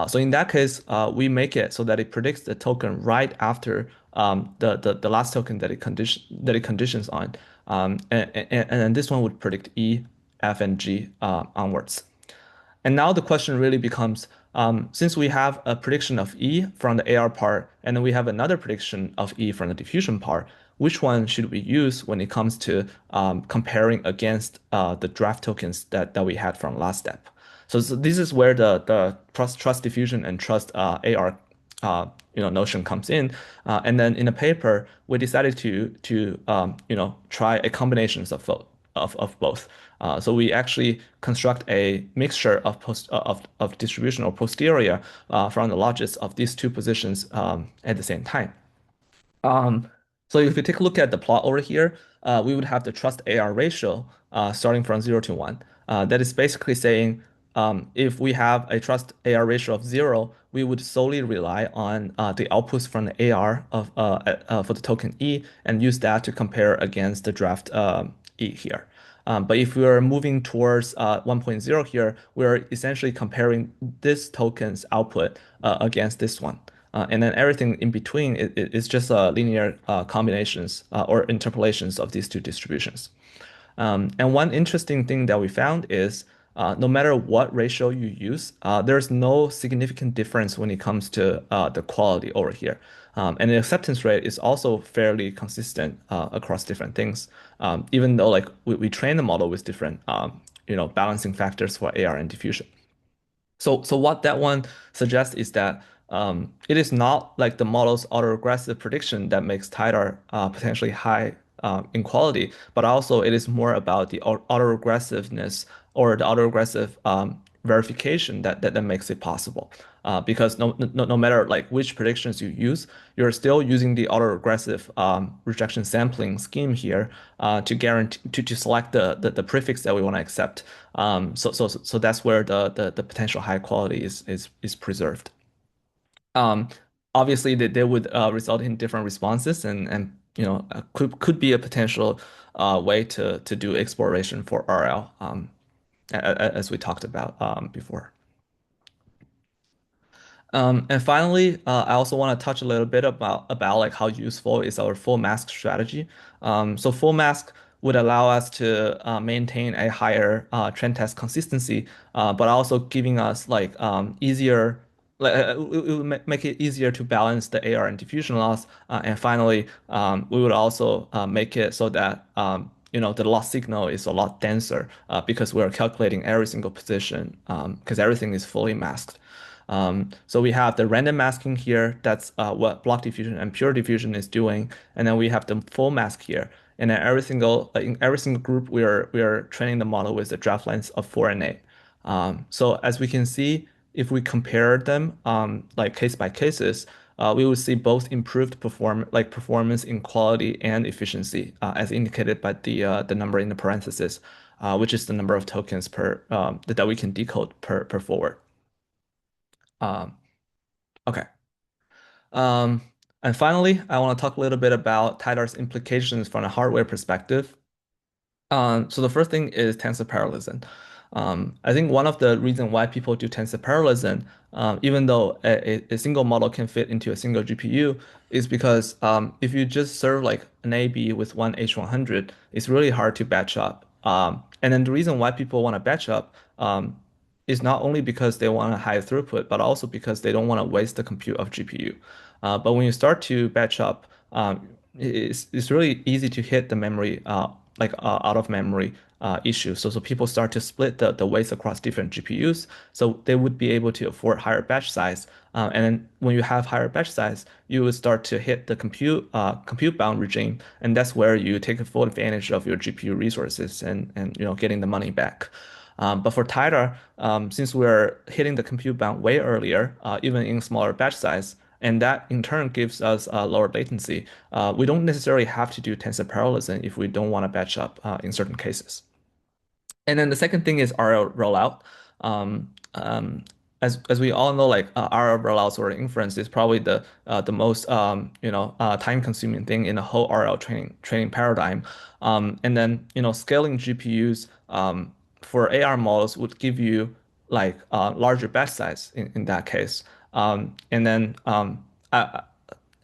[SPEAKER 2] So in that case, we make it so that it predicts the token right after the last token that it conditions on, and then this one would predict E, F, and G onwards. And now the question really becomes, since we have a prediction of E from the AR part, and then we have another prediction of E from the diffusion part, which one should we use when it comes to comparing against the draft tokens that we had from last step? So this is where the trust diffusion and trust AR notion comes in. And then in the paper, we decided to try a combinations of both. So we actually construct a mixture of distribution or posterior from the logits of these two positions at the same time. So if you take a look at the plot over here, we would have the trust AR ratio starting from 0 to 1. That is basically saying if we have a trust AR ratio of 0, we would solely rely on the outputs from the AR for the token E and use that to compare against the draft E here. But if we are moving towards 1.0 here, we're essentially comparing this token's output against this one. And then everything in between is just linear combinations or interpolations of these two distributions. And one interesting thing that we found is no matter what ratio you use, there's no significant difference when it comes to the quality over here. And the acceptance rate is also fairly consistent across different things, even though like we train the model with different balancing factors for AR and diffusion. So what that one suggests is that it is not like the model's autoregressive prediction that makes TiDAR potentially high in quality, but also it is more about the autoregressiveness or the autoregressive verification that makes it possible. Because no matter like which predictions you use, you're still using the autoregressive rejection sampling scheme here to guarantee to select the prefix that we want to accept. So that's where the potential high quality is preserved. Obviously, they would result in different responses, and could be a potential way to do exploration for RL, as we talked about before. And finally, I also want to touch a little bit about like how useful is our full mask strategy. So full mask would allow us to maintain a higher trend test consistency, but also giving us like easier, like it would make it easier to balance the AR and diffusion loss. And finally, we would also make it so that the lost signal is a lot denser because we're calculating every single position because everything is fully masked. So we have the random masking here. That's what block diffusion and pure diffusion is doing. And then we have the full mask here. And then in every single group, we are training the model with the draft lengths of 4 and 8. So as we can see, if we compare them like case by cases, we will see both improved performance in quality and efficiency, as indicated by the number in the parentheses, which is the number of tokens that we can decode per forward. Um, okay. Um, and finally, I want to talk a little bit about TiDAR's implications from a hardware perspective. So the first thing is tensor parallelism. I think one of the reasons why people do tensor parallelism, even though a single model can fit into a single GPU, is because if you just serve like an AB with one H100, it's really hard to batch up. And then the reason why people want to batch up is not only because they want a high throughput, but also because they don't want to waste the compute of GPU. But when you start to batch up, it's really easy to hit the memory out of memory issue. So people start to split the weights across different GPUs, so they would be able to afford higher batch size. And then when you have higher batch size, you will start to hit the compute bound regime, and that's where you take full advantage of your GPU resources and getting the money back. But for TiDAR, since we're hitting the compute bound way earlier, even in smaller batch size, and that in turn gives us lower latency. We don't necessarily have to do tensor parallelism if we don't want to batch up in certain cases. And then the second thing is RL rollout. Um, um, as we all know, like RL rollouts or inference is probably the most time consuming thing in the whole RL training paradigm. And then scaling GPUs for AR models would give you like larger batch size in that case. And then I,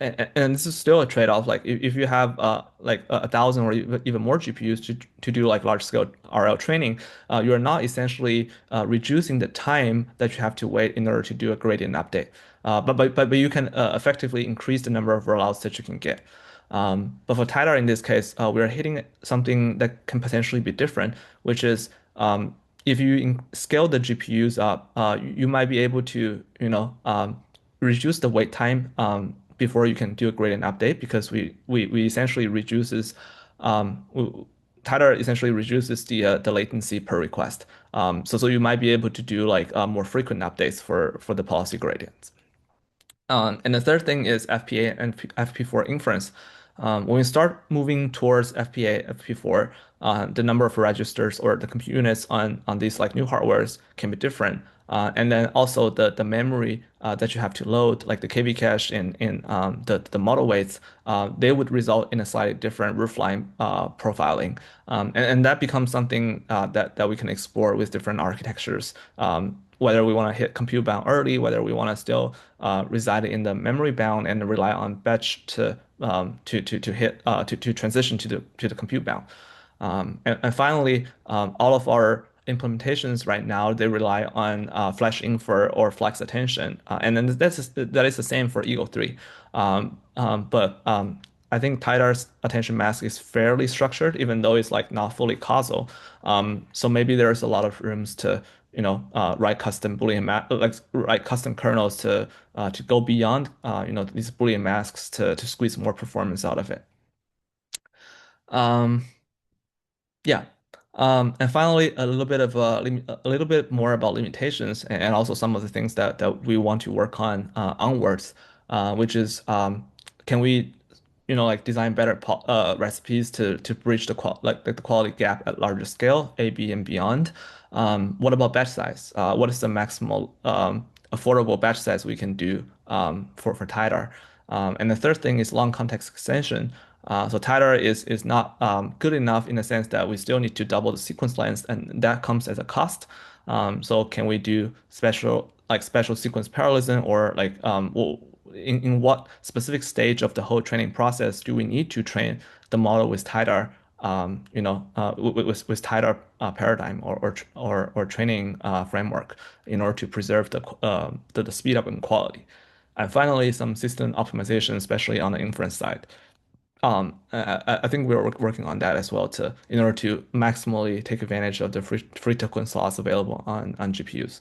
[SPEAKER 2] and this is still a trade-off. Like if you have like 1,000 or even more GPUs to do like large-scale RL training, you are not essentially reducing the time that you have to wait in order to do a gradient update. But you can effectively increase the number of rollouts that you can get. But for TiDAR in this case, we're hitting something that can potentially be different, which is if you scale the GPUs up, you might be able to, reduce the wait time before you can do a gradient update because we essentially reduces TiDAR essentially reduces the latency per request. So you might be able to do like more frequent updates for the policy gradients. And the third thing is FPA and FP4 inference. When we start moving towards FPA, FP4, the number of registers or the compute units on these like new hardwares can be different. And then also the memory that you have to load, like the KV cache in the model weights, they would result in a slightly different roofline profiling. And that becomes something that we can explore with different architectures. Whether we want to hit compute bound early, whether we want to still reside in the memory bound and rely on batch to transition to the compute bound. And finally, all of our implementations right now, they rely on flash infer or flex attention. And then that is the same for Eagle 3. But I think TiDAR's attention mask is fairly structured, even though it's like not fully causal. So maybe there's a lot of rooms to write custom Boolean write custom kernels to go beyond these Boolean masks to squeeze more performance out of it. Um, yeah. And finally, a little bit more about limitations and also some of the things that we want to work on onwards, which is can we like design better recipes to bridge the quality gap at larger scale, A, B, and beyond. What about batch size? What is the maximal affordable batch size we can do for TiDAR? And the third thing is long context extension. So TiDAR is not good enough in the sense that we still need to double the sequence length, and that comes as a cost. So can we do special sequence parallelism or like in what specific stage of the whole training process do we need to train the model with TiDAR, with TiDAR paradigm or training framework in order to preserve the speed up and quality. And finally, some system optimization, especially on the inference side. I think we're working on that as well to in order to maximally take advantage of the free token slots available on GPUs.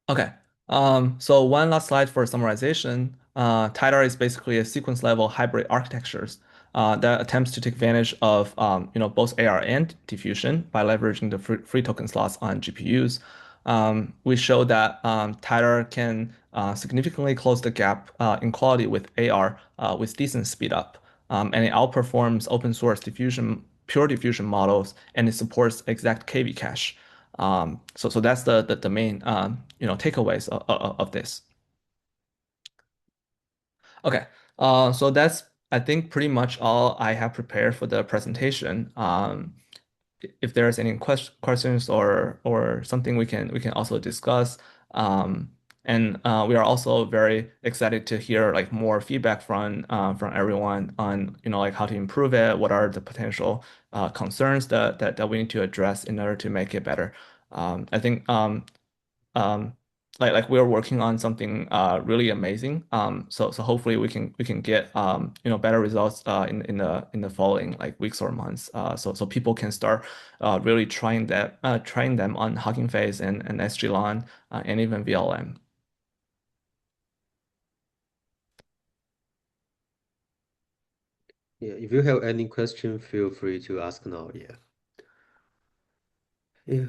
[SPEAKER 2] Okay. So one last slide for summarization. TiDAR is basically a sequence level hybrid architectures that attempts to take advantage of both AR and diffusion by leveraging the free token slots on GPUs. We show that TiDAR can significantly close the gap in quality with AR with decent speed up, and it outperforms open source diffusion pure diffusion models, and it supports exact KV cache. So that's the main takeaways of this. Okay, so that's I think pretty much all I have prepared for the presentation. If there's any questions or something we can also discuss. And we are also very excited to hear like more feedback from everyone on like how to improve it, what are the potential concerns that we need to address in order to make it better. I think um, like we're working on something really amazing. So hopefully we can get better results in the following like weeks or months. So people can start really trying them on Hugging Face and SGLang and even VLM.
[SPEAKER 1] Yeah, if you have any question, feel free to ask now. Yeah. Yeah.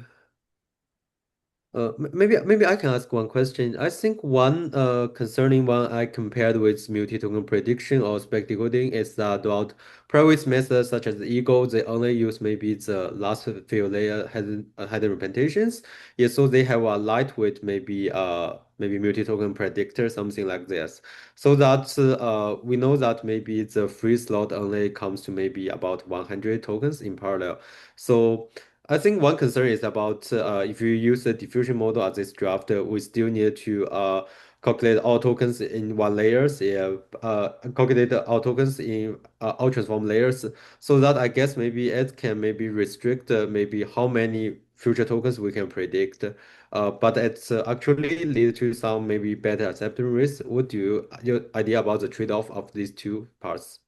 [SPEAKER 1] Maybe I can ask one question. I think one concerning one I compared with multi-token prediction or spectacoding is that about previous methods such as the Eagle, they only use maybe the last few layer hidden representations. Yeah, so they have a lightweight maybe multi-token predictor, something like this. So that we know that maybe the free slot only comes to maybe about 100 tokens in parallel. So I think one concern is about if you use the diffusion model as this draft, we still need to calculate all tokens in one layers, yeah, calculate all tokens in all transform layers, so that I guess maybe it can maybe restrict maybe how many future tokens we can predict. But it's actually lead to some maybe better acceptance risk. What do your idea about the trade-off of these two parts?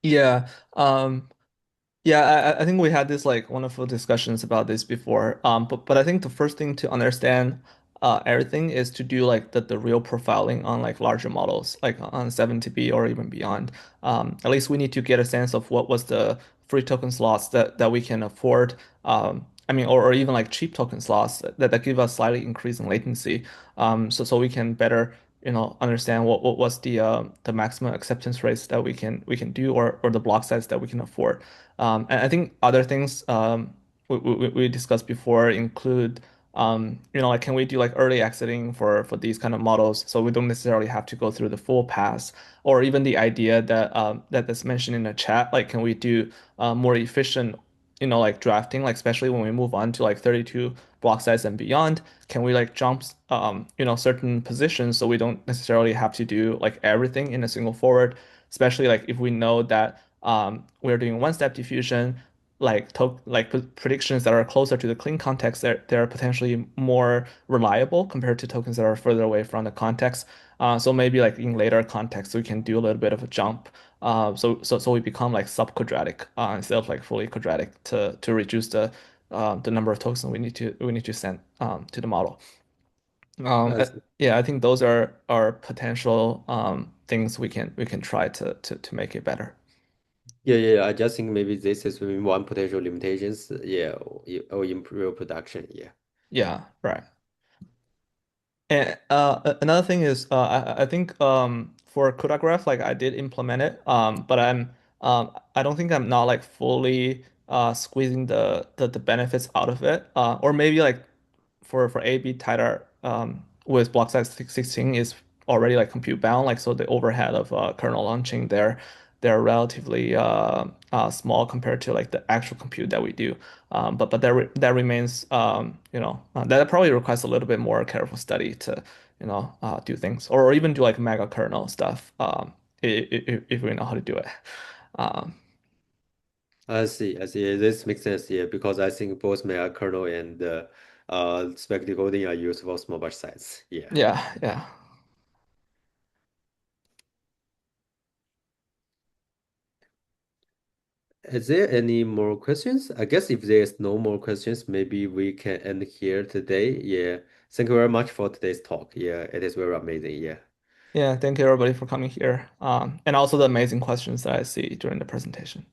[SPEAKER 2] Yeah. Yeah, I think we had this like wonderful discussions about this before. But I think the first thing to understand everything is to do like the real profiling on like larger models, like on 70B or even beyond. At least we need to get a sense of what was the free token slots that we can afford. I mean, or even like cheap token slots that give us slightly increasing latency. So we can better understand what was the maximum acceptance rates that we can do or the block size that we can afford. And I think other things we discussed before include like can we do like early exiting for these kind of models so we don't necessarily have to go through the full pass, or even the idea that's mentioned in the chat, like can we do more efficient like drafting, like especially when we move on to like 32 block size and beyond, can we like jump certain positions so we don't necessarily have to do like everything in a single forward, especially like if we know that we're doing one-step diffusion, like predictions that are closer to the clean context, they're potentially more reliable compared to tokens that are further away from the context. So maybe like in later contexts, we can do a little bit of a jump. So we become like sub-quadratic instead of like fully quadratic to reduce the number of tokens we need to send to the model. Yeah, I think those are potential things we can try to make it better.
[SPEAKER 1] Yeah. I just think maybe this is maybe one potential limitations. Yeah, or improve production. Yeah.
[SPEAKER 2] Yeah, right. And another thing is, I think for CodaGraph, like I did implement it, but I don't think I'm not like fully squeezing the benefits out of it, or maybe like for A/B TiDAR with block size 16 is already like compute bound, like so the overhead of kernel launching they're relatively small compared to like the actual compute that we do. But that remains that probably requires a little bit more careful study to do things, or even do like mega kernel stuff if we know how to do it. Um,
[SPEAKER 1] I see. I see. This makes sense. Yeah, because I think both mega kernel and spectral coding are used for small batch size. Yeah.
[SPEAKER 2] yeah, yeah.
[SPEAKER 1] Is there any more questions? I guess if there's no more questions, maybe we can end here today. Yeah. Thank you very much for today's talk. Yeah, it is very amazing. Yeah.
[SPEAKER 2] Yeah, thank you everybody for coming here. And also the amazing questions that I see during the presentation.